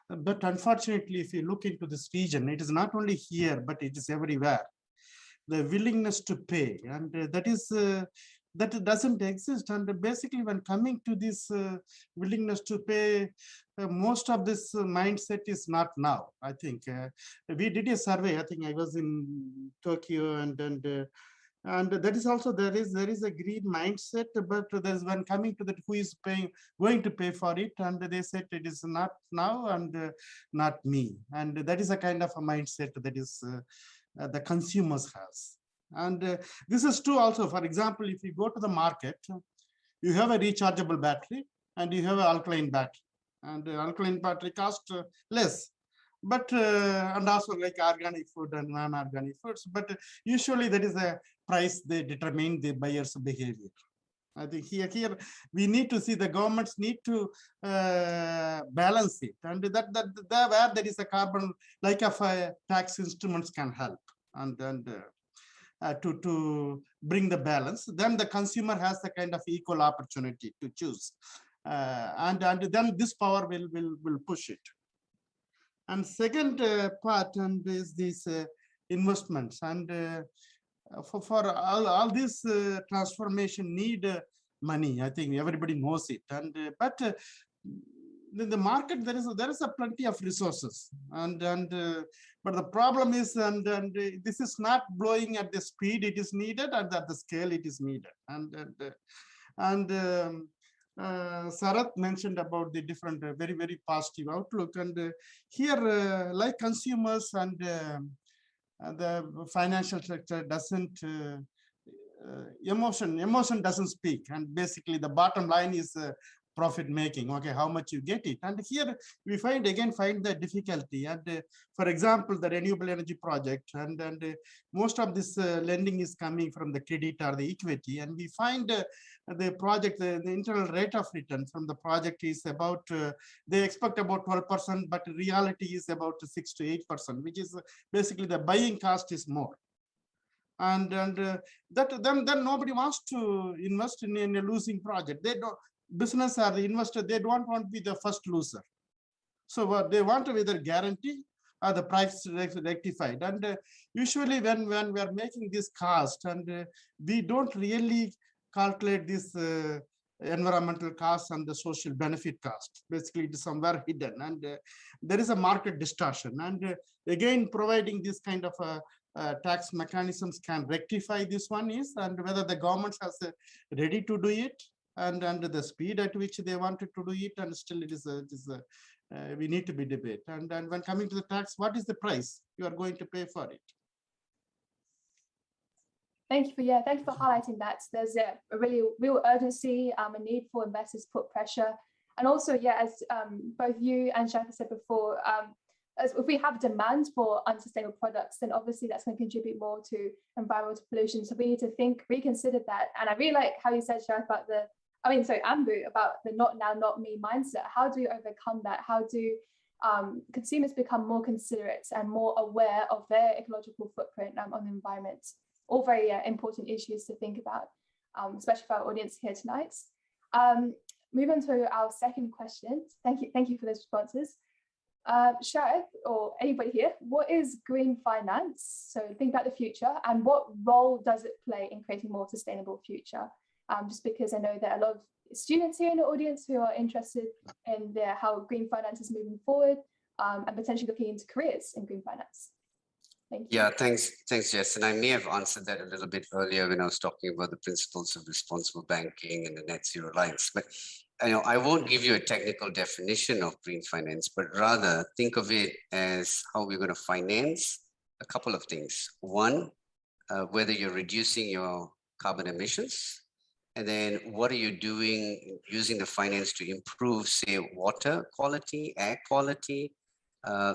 But unfortunately, if you look into this region, it is not only here, but it is everywhere. The willingness to pay, and that doesn't exist. And basically, when coming to this willingness to pay, most of this mindset is not now. I think we did a survey. I think I was in Tokyo, and that is also there is a greed mindset, but there's when coming to that, who is going to pay for it, and they said it is not now and not me, and that is a kind of a mindset that is the consumers has. And this is true also. For example, if you go to the market, you have a rechargeable battery and you have an alkaline battery, and the alkaline battery costs less. But and also like organic food and non-organic foods, but usually that is a price they determine the buyer's behavior. I think here we need to see the governments need to balance it, and that where there is a carbon like of tax instruments can help, and to bring the balance. Then the consumer has the kind of equal opportunity to choose, and then this power will push it. And second part and is these investments, and for all this transformation need money. I think everybody knows it, and but in the market there is a plenty of resources, and but the problem is, and this is not blowing at the speed it is needed and at the scale it is needed, and Sarath mentioned about the different very, very positive outlook, and here like consumers and the financial sector doesn't emotion doesn't speak, and basically the bottom line is profit making. Okay, how much you get it, and here we find the difficulty. And for example, the renewable energy project, and most of this lending is coming from the credit or the equity, and we find the project, the internal rate of return from the project is about they expect about 12%, but reality is about 6 to 8%, which is basically the buying cost is more. And then nobody wants to invest in a losing project. They don't. Business or the investor, they don't want to be the first loser. So what they want to either guarantee or the price rectified. And usually when we are making this cost, and we don't really calculate this environmental cost and the social benefit cost. Basically, it is somewhere hidden, and there is a market distortion. And again, providing this kind of tax mechanisms can rectify this one is, and whether the government has ready to do it, and the speed at which they wanted to do it, and still it is we need to be debate. And when coming to the tax, what is the price you are going to pay for it? Thank you for highlighting that. There's a really real urgency, a need for investors to put pressure, and also as both you and Shaka said before, as if we have demand for unsustainable products, then obviously that's going to contribute more to environmental pollution. So we need to reconsider that. And I really like how you said, Shaka, about Ambu, about the not now, not me mindset. How do we overcome that? How do consumers become more considerate and more aware of their ecological footprint on the environment? All very important issues to think about, especially for our audience here tonight. Move on to our second question. Thank you for those responses. Sharif, or anybody here, what is green finance? So think about the future, and what role does it play in creating a more sustainable future? Just because I know there are a lot of students here in the audience who are interested in how green finance is moving forward, and potentially looking into careers in green finance. Thank you. Yeah, thanks, Jess. And I may have answered that a little bit earlier when I was talking about the principles of responsible banking and the net zero alliance. But I won't give you a technical definition of green finance, but rather think of it as how we're going to finance a couple of things. One, whether you're reducing your carbon emissions, And then what are you doing using the finance to improve, say, water quality, air quality,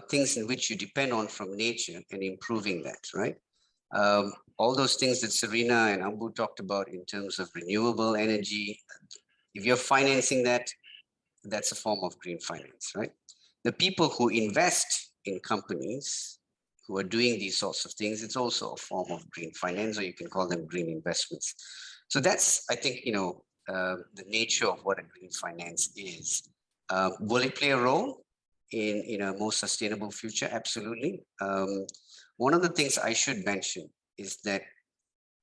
things in which you depend on from nature and improving that, right? All those things that Serena and Ambu talked about in terms of renewable energy, if you're financing that, that's a form of green finance, right? The people who invest in companies who are doing these sorts of things, it's also a form of green finance, or you can call them green investments. So that's, I think, the nature of what a green finance is. Will it play a role in a more sustainable future? Absolutely. One of the things I should mention is that,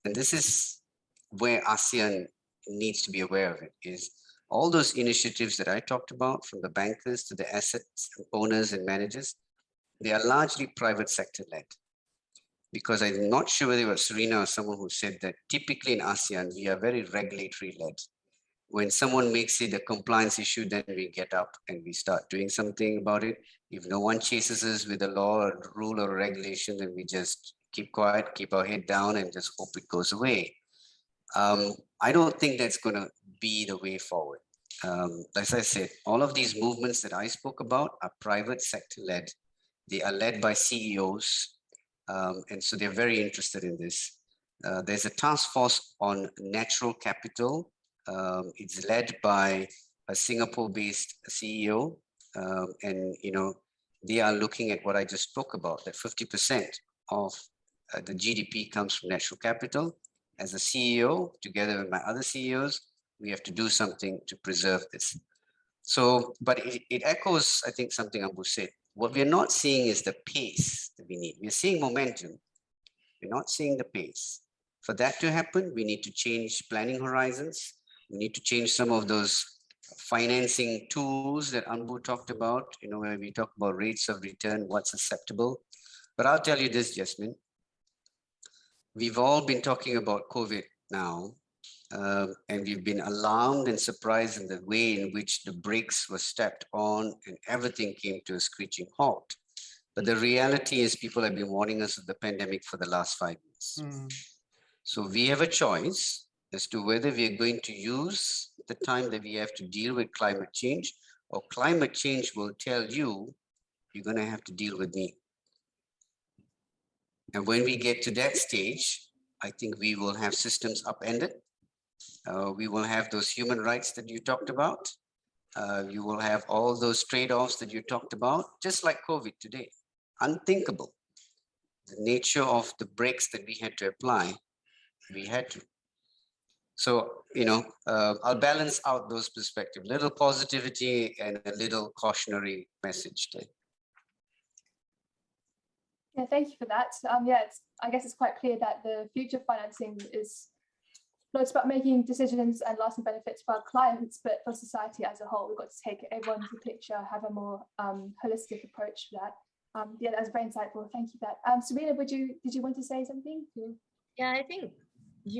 and this is where ASEAN needs to be aware of it, is all those initiatives that I talked about, from the bankers to the asset owners and managers, they are largely private sector led. Because I'm not sure whether it was Serena or someone who said that typically in ASEAN, we are very regulatory led. When someone makes it a compliance issue, then we get up and we start doing something about it. If no one chases us with a law or rule or regulation, then we just keep quiet, keep our head down and just hope it goes away. I don't think that's going to be the way forward. As I said, all of these movements that I spoke about are private sector led. They are led by CEOs. And so they're very interested in this. There's a task force on natural capital. It's led by a Singapore-based CEO. And, they are looking at what I just spoke about, that 50% of the GDP comes from natural capital. As a CEO, together with my other CEOs, we have to do something to preserve this. So, but it echoes, I think, something Ambu said. What we're not seeing is the pace that we need. We're seeing momentum. We're not seeing the pace. For that to happen, we need to change planning horizons. We need to change some of those financing tools that Ambu talked about, where we talk about rates of return, what's acceptable. But I'll tell you this, Jasmine. We've all been talking about COVID now, and we've been alarmed and surprised in the way in which the brakes were stepped on and everything came to a screeching halt. But the reality is people have been warning us of the pandemic for the last 5 years. So we have a choice as to whether we are going to use the time that we have to deal with climate change, or climate change will tell you, you're going to have to deal with me. And when we get to that stage, I think we will have systems upended. We will have those human rights that you talked about. You will have all those trade-offs that you talked about, just like COVID today. Unthinkable. The nature of the brakes that we had to apply, we had to. So, I'll balance out those perspectives, little positivity and a little cautionary message there. Yeah, thank you for that. I guess it's quite clear that the future financing is not about making decisions and lasting benefits for our clients, but for society as a whole. We've got to take everyone into the picture, have a more holistic approach to that. That's very insightful. Thank you for that. Serena, did you want to say something? Yeah, I think,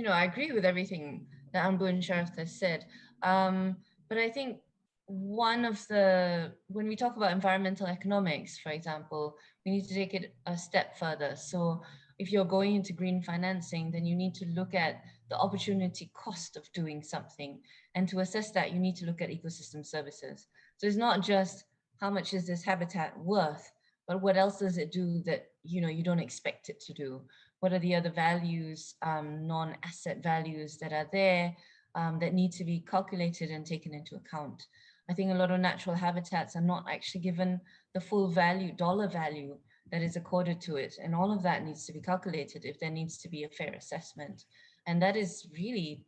I agree with everything that Ambu and Sharaf has said. But I think when we talk about environmental economics, for example, we need to take it a step further. So if you're going into green financing, then you need to look at the opportunity cost of doing something. And to assess that, you need to look at ecosystem services. So it's not just how much is this habitat worth, but what else does it do that you don't expect it to do? What are the other values, non-asset values that are there that need to be calculated and taken into account? I think a lot of natural habitats are not actually given the full value, dollar value that is accorded to it. And all of that needs to be calculated if there needs to be a fair assessment. And that is really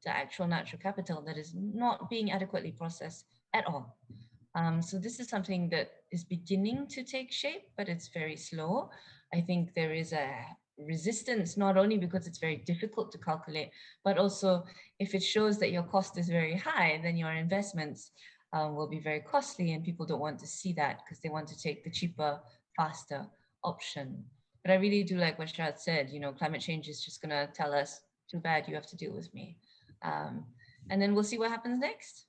the actual natural capital that is not being adequately processed at all. So this is something that is beginning to take shape, but it's very slow. I think there is a resistance, not only because it's very difficult to calculate, but also if it shows that your cost is very high, then your investments will be very costly, and people don't want to see that because they want to take the cheaper, faster option. But I really do like what Sharad said, climate change is just going to tell us, too bad, you have to deal with me. And then we'll see what happens next.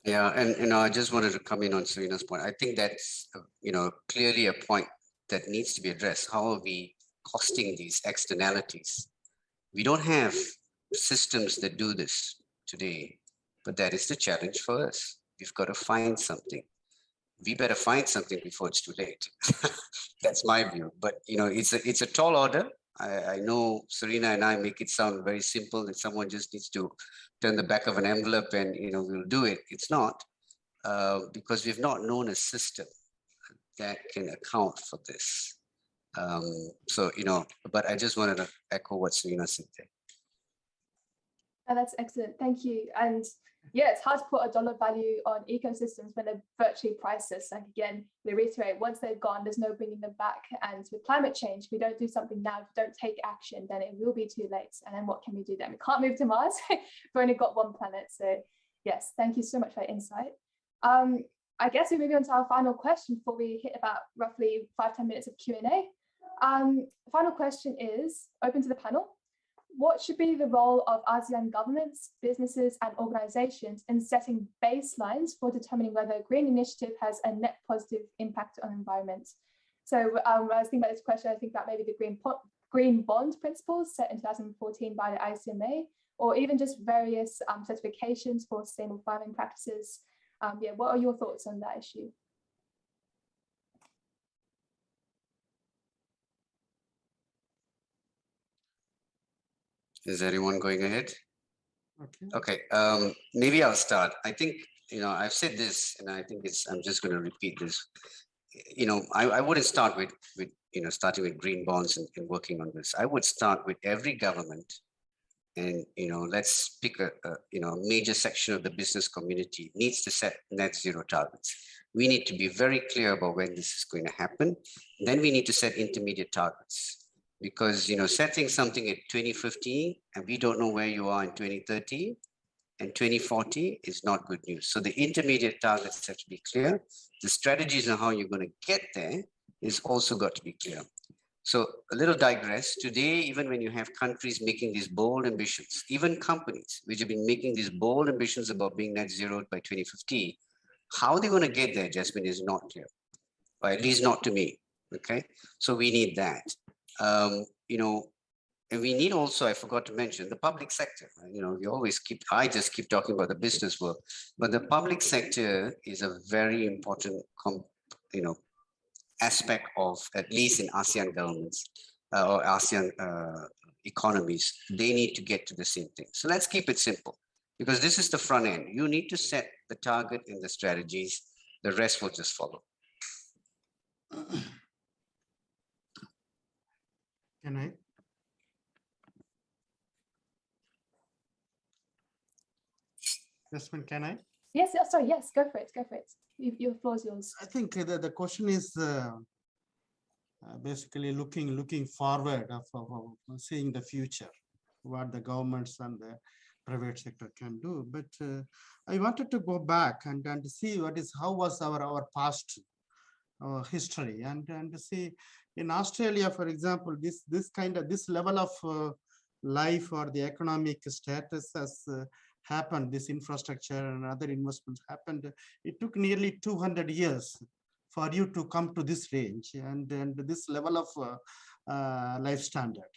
Yeah, and I just wanted to come in on Serena's point. I think that's, clearly a point that needs to be addressed. How are we costing these externalities? We don't have systems that do this today, but that is the challenge for us. We've got to find something. We better find something before it's too late. That's my view. But it's a tall order. I know Serena and I make it sound very simple that someone just needs to turn the back of an envelope and we'll do it. It's not, because we've not known a system that can account for this. But I just wanted to echo what Serena said there. And that's excellent. Thank you. And yeah, it's hard to put a dollar value on ecosystems when they're virtually priceless. Like again, they reiterate, once they're gone, there's no bringing them back. And with climate change, if we don't do something now, if we don't take action, then it will be too late. And then what can we do then? We can't move to Mars. We've only got one planet. So yes, thank you so much for that insight. I guess we're moving on to our final question before we hit about roughly 5-10 minutes of Q&A. Final question is open to the panel. What should be the role of ASEAN governments, businesses, and organizations in setting baselines for determining whether a green initiative has a net positive impact on the environment? So when I was thinking about this question, I think about maybe the green bond principles set in 2014 by the ICMA, or even just various certifications for sustainable farming practices. What are your thoughts on that issue? Is anyone going ahead? Okay. Okay. Maybe I'll start. I think, I've said this, and I think I'm just going to repeat this. I wouldn't start with starting with green bonds and working on this. I would start with every government, and let's pick a major section of the business community needs to set net zero targets. We need to be very clear about when this is going to happen. Then we need to set intermediate targets. Because setting something at 2050 and we don't know where you are in 2030 and 2040 is not good news. So the intermediate targets have to be clear. The strategies on how you're going to get there is also got to be clear. So a little digress. Today, even when you have countries making these bold ambitions, even companies which have been making these bold ambitions about being net zero by 2050, how they're going to get there, Jasmine, is not clear, or at least not to me. Okay, so we need that. And we need also, I forgot to mention, the public sector. I just keep talking about the business world, but the public sector is a very important, aspect of, at least in ASEAN governments or ASEAN economies. They need to get to the same thing. So let's keep it simple, because this is the front end. You need to set the target and the strategies. The rest will just follow. Can I? Jasmine, can I? Yes, sorry, yes, go for it, Your floor is yours. I think the question is basically looking forward of seeing the future, what the governments and the private sector can do. But I wanted to go back and see how was our past history and see in Australia, for example, this level of life or the economic status has happened. This infrastructure and other investments happened. It took nearly 200 years for you to come to this range and this level of life standard.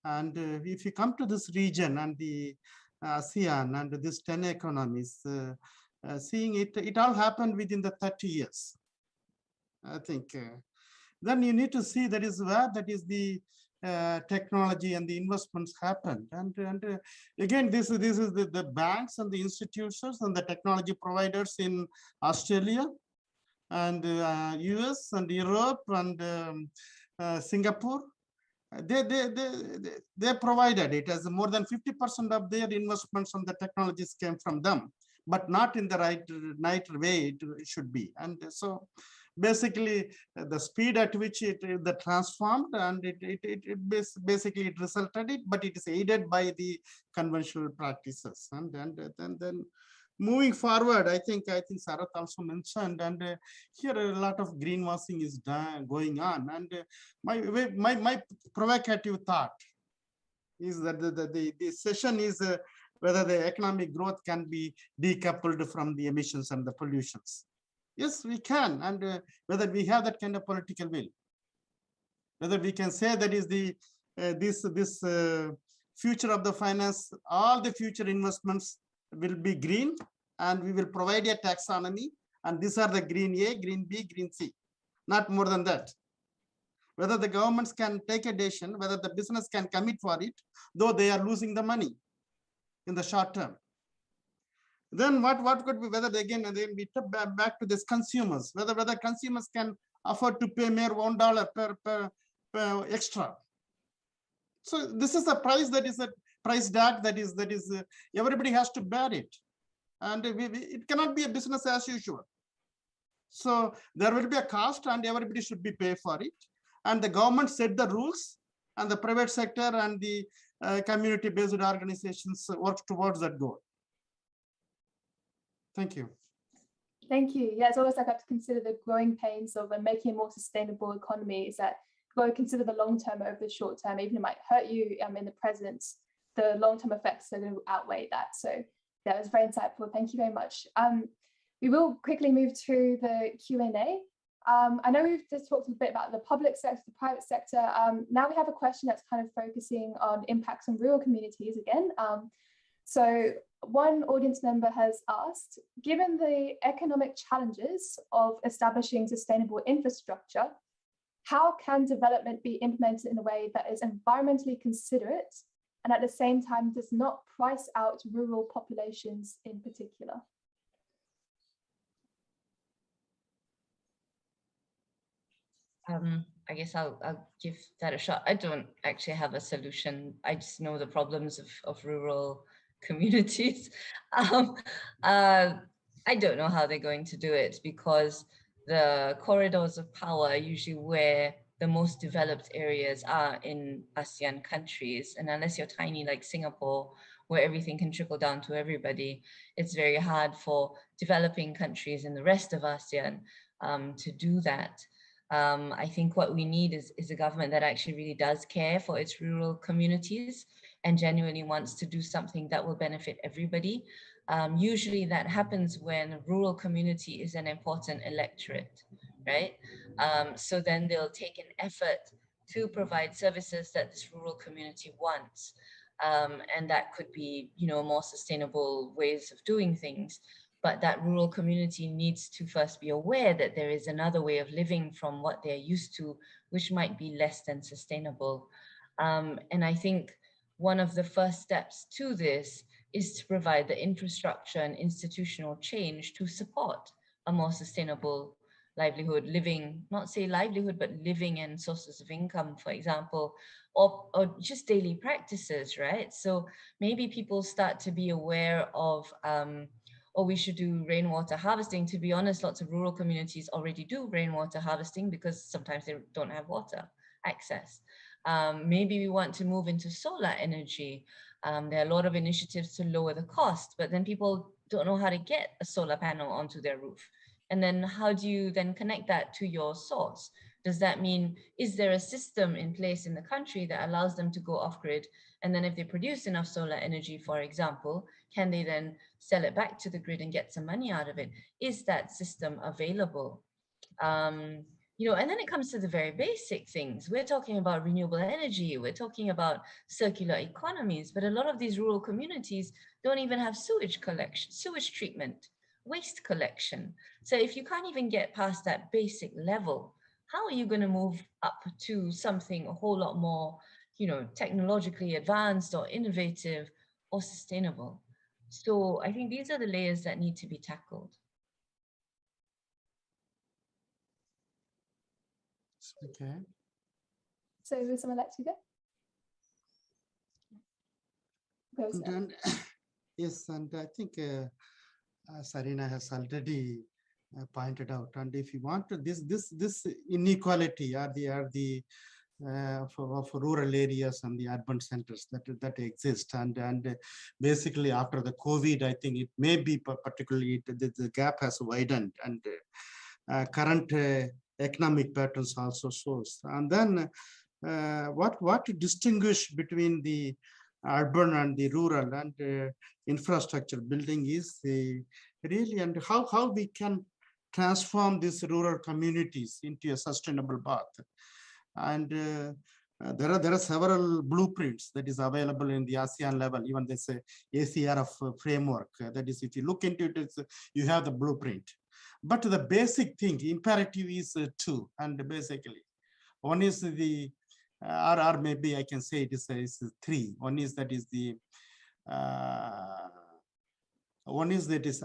And if you come to this region and the ASEAN and these 10 economies, seeing it all happened within the 30 years. I think then you need to see that is where the technology and the investments happened. And again, this is the banks and the institutions and the technology providers in Australia and US and Europe and Singapore. They provided it as more than 50% of their investments on the technologies came from them, but not in the right way it should be. And so basically the speed at which it transformed and it basically it resulted it, but it is aided by the conventional practices. And then moving forward, I think Sarath also mentioned, and here a lot of greenwashing is going on. And my provocative thought is that the session is whether the economic growth can be decoupled from the emissions and the pollutions. Yes, we can, and whether we have that kind of political will, whether we can say that is the this future of the finance, all the future investments will be green, and we will provide a taxonomy. And these are the green A, green B, green C, not more than that. Whether the governments can take a decision, whether the business can commit for it, though they are losing the money in the short term. Then what could be, whether again we tap back to this consumers, whether consumers can afford to pay mere $1 per extra. So this is a price that is a price tag that is everybody has to bear it, and it cannot be a business as usual. So there will be a cost, and everybody should be paid for it. And the government set the rules, and the private sector and the community-based organizations work towards that goal. Thank you. Thank you. Yeah, it's always like I have to consider the growing pains of making a more sustainable economy. Is that you've got to consider the long term over the short term, even it might hurt you in the present, the long term effects are going to outweigh that. So that was very insightful. Thank you very much. We will quickly move to the Q&A. I know we've just talked a bit about the public sector, the private sector. Now we have a question that's kind of focusing on impacts on rural communities again. So one audience member has asked, given the economic challenges of establishing sustainable infrastructure, how can development be implemented in a way that is environmentally considerate and at the same time does not price out rural populations in particular? I guess I'll give that a shot. I don't actually have a solution. I just know the problems of rural communities. I don't know how they're going to do it, because the corridors of power are usually where the most developed areas are in ASEAN countries. And unless you're tiny like Singapore, where everything can trickle down to everybody, it's very hard for developing countries in the rest of ASEAN to do that. I think what we need is a government that actually really does care for its rural communities and genuinely wants to do something that will benefit everybody. Usually that happens when rural community is an important electorate, right? So then they'll take an effort to provide services that this rural community wants. And that could be, more sustainable ways of doing things. But that rural community needs to first be aware that there is another way of living from what they're used to, which might be less than sustainable. And I think one of the first steps to this is to provide the infrastructure and institutional change to support a more sustainable livelihood, not say livelihood, but living and sources of income, for example, or just daily practices, right? So maybe people start to be aware of, or we should do rainwater harvesting. To be honest, lots of rural communities already do rainwater harvesting because sometimes they don't have water access. Maybe we want to move into solar energy. There are a lot of initiatives to lower the cost, but then people don't know how to get a solar panel onto their roof. And then how do you then connect that to your source? Does that mean, is there a system in place in the country that allows them to go off grid? And then if they produce enough solar energy, for example, can they then sell it back to the grid and get some money out of it? Is that system available? And then it comes to the very basic things. We're talking about renewable energy. We're talking about circular economies, but a lot of these rural communities don't even have sewage collection, sewage treatment, waste collection. So if you can't even get past that basic level, how are you going to move up to something a whole lot more, technologically advanced or innovative or sustainable? So I think these are the layers that need to be tackled. Okay. So would someone like to go? Yes, and I think Serena has already pointed out. And if you want to, this inequality of rural areas and the urban centers that exist, and basically after the COVID, I think it may be particularly the gap has widened, and current economic patterns also shows. And then what to distinguish between the urban and the rural and infrastructure building is really, and how we can transform these rural communities into a sustainable path. And there are several blueprints that is available in the ASEAN level. Even they say ACRF framework. That is, if you look into it, you have the blueprint. But the basic thing, imperative is two, and basically, one is the, or maybe I can say it is three. One is that is the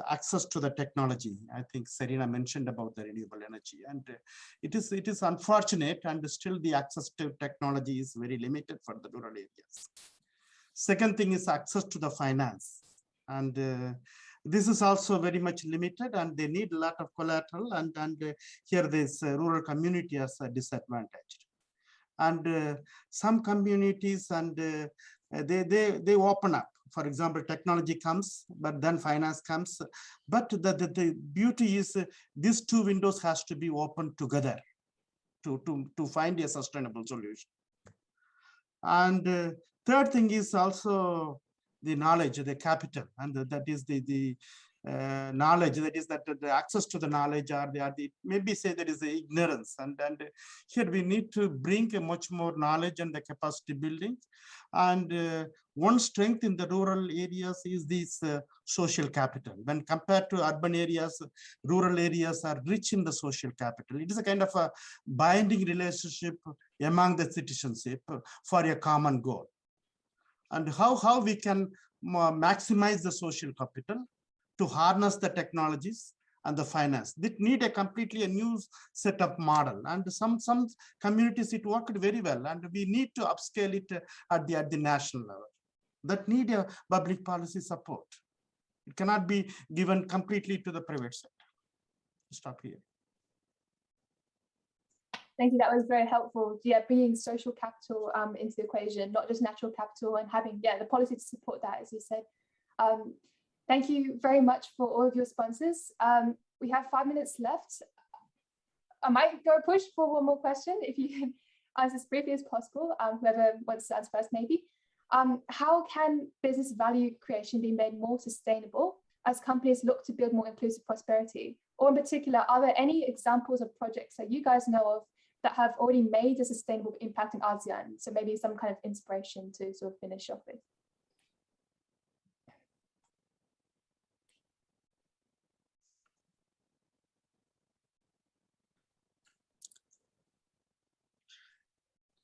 access to the technology. I think Serena mentioned about the renewable energy, and it is unfortunate, and still the access to technology is very limited for the rural areas. Second thing is access to the finance, and this is also very much limited, and they need a lot of collateral, and here this rural community is disadvantaged. And some communities, and they open up. For example, technology comes, but then finance comes. But the beauty is these two windows has to be opened together to find a sustainable solution. And third thing is also the knowledge, the capital, and that is the knowledge, that is that the access to the knowledge, or the maybe say there is the ignorance, and here we need to bring a much more knowledge and the capacity building. And one strength in the rural areas is this social capital. When compared to urban areas, rural areas are rich in the social capital. It is a kind of a binding relationship among the citizenship for a common goal. And how we can maximize the social capital to harness the technologies and the finance. They need a completely new setup model. And some communities, it worked very well, and we need to upscale it at the national level. That need a public policy support. It cannot be given completely to the private sector. Stop here. Thank you. That was very helpful. Yeah, bringing social capital into the equation, not just natural capital, and having the policy to support that, as you said. Thank you very much for all of your responses. We have 5 minutes left. I might go push for one more question, if you can answer as briefly as possible. Whoever wants to answer first, maybe. How can business value creation be made more sustainable as companies look to build more inclusive prosperity? Or in particular, are there any examples of projects that you guys know of that have already made a sustainable impact in ASEAN? So maybe some kind of inspiration to sort of finish off with.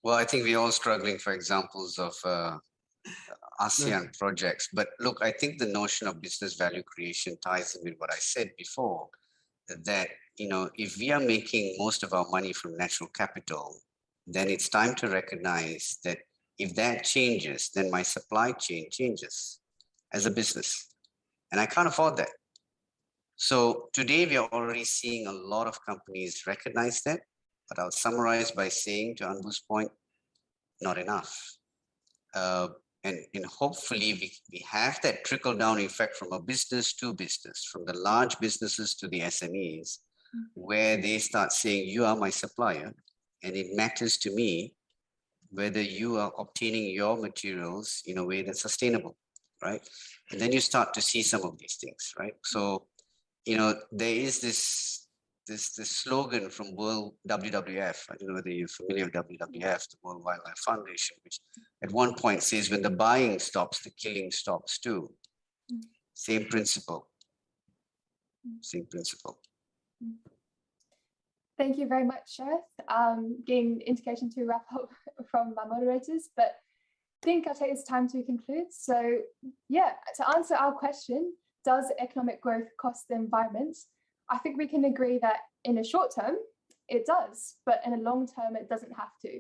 Well, I think we're all struggling for examples of ASEAN projects. But look, I think the notion of business value creation ties in with what I said before, that, if we are making most of our money from natural capital, then it's time to recognize that if that changes, then my supply chain changes as a business. And I can't afford that. So today we are already seeing a lot of companies recognize that. But I'll summarize by saying, to Anbu's point, not enough. And hopefully we have that trickle-down effect from a business to business, from the large businesses to the SMEs, where they start saying, you are my supplier, and it matters to me whether you are obtaining your materials in a way that's sustainable, right? And then you start to see some of these things, right? So, there is this slogan from World WWF. I don't know whether you're familiar with WWF, the World Wildlife Foundation, which at one point says, when the buying stops, the killing stops too. Same principle. Same principle. Thank you very much, Shareth. Getting indication to wrap up from my moderators, but I think I'll take this time to conclude. So yeah, to answer our question, does economic growth cost the environment? I think we can agree that in a short term, it does, but in a long term, it doesn't have to.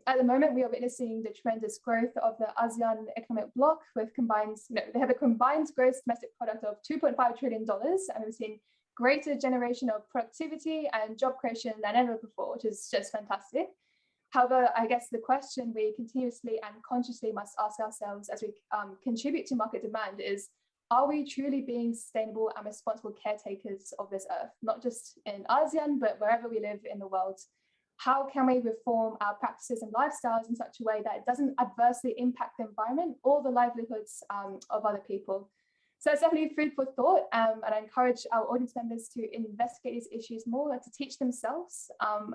At the moment, we are witnessing the tremendous growth of the ASEAN economic bloc with combined, they have a combined gross domestic product of $2.5 trillion, and we've seen greater generation of productivity and job creation than ever before, which is just fantastic. However, I guess the question we continuously and consciously must ask ourselves as we contribute to market demand is, are we truly being sustainable and responsible caretakers of this earth, not just in ASEAN, but wherever we live in the world? How can we reform our practices and lifestyles in such a way that it doesn't adversely impact the environment or the livelihoods of other people? So it's definitely food for thought, and I encourage our audience members to investigate these issues more, to teach themselves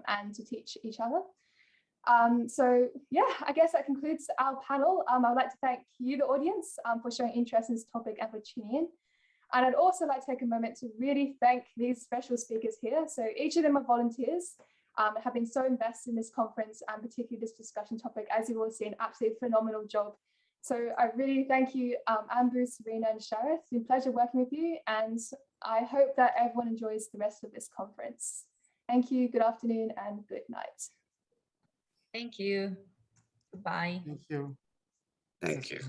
and to teach each other. So yeah, I guess that concludes our panel. I'd like to thank you, the audience, for showing interest in this topic and for tuning in. And I'd also like to take a moment to really thank these special speakers here. So each of them are volunteers, have been so invested in this conference and particularly this discussion topic, as you've all seen, absolutely phenomenal job. So I really thank you, Andrew, Serena and Shareth. It's been a pleasure working with you. And I hope that everyone enjoys the rest of this conference. Thank you, good afternoon and good night. Thank you. Goodbye. Thank you. Thank you.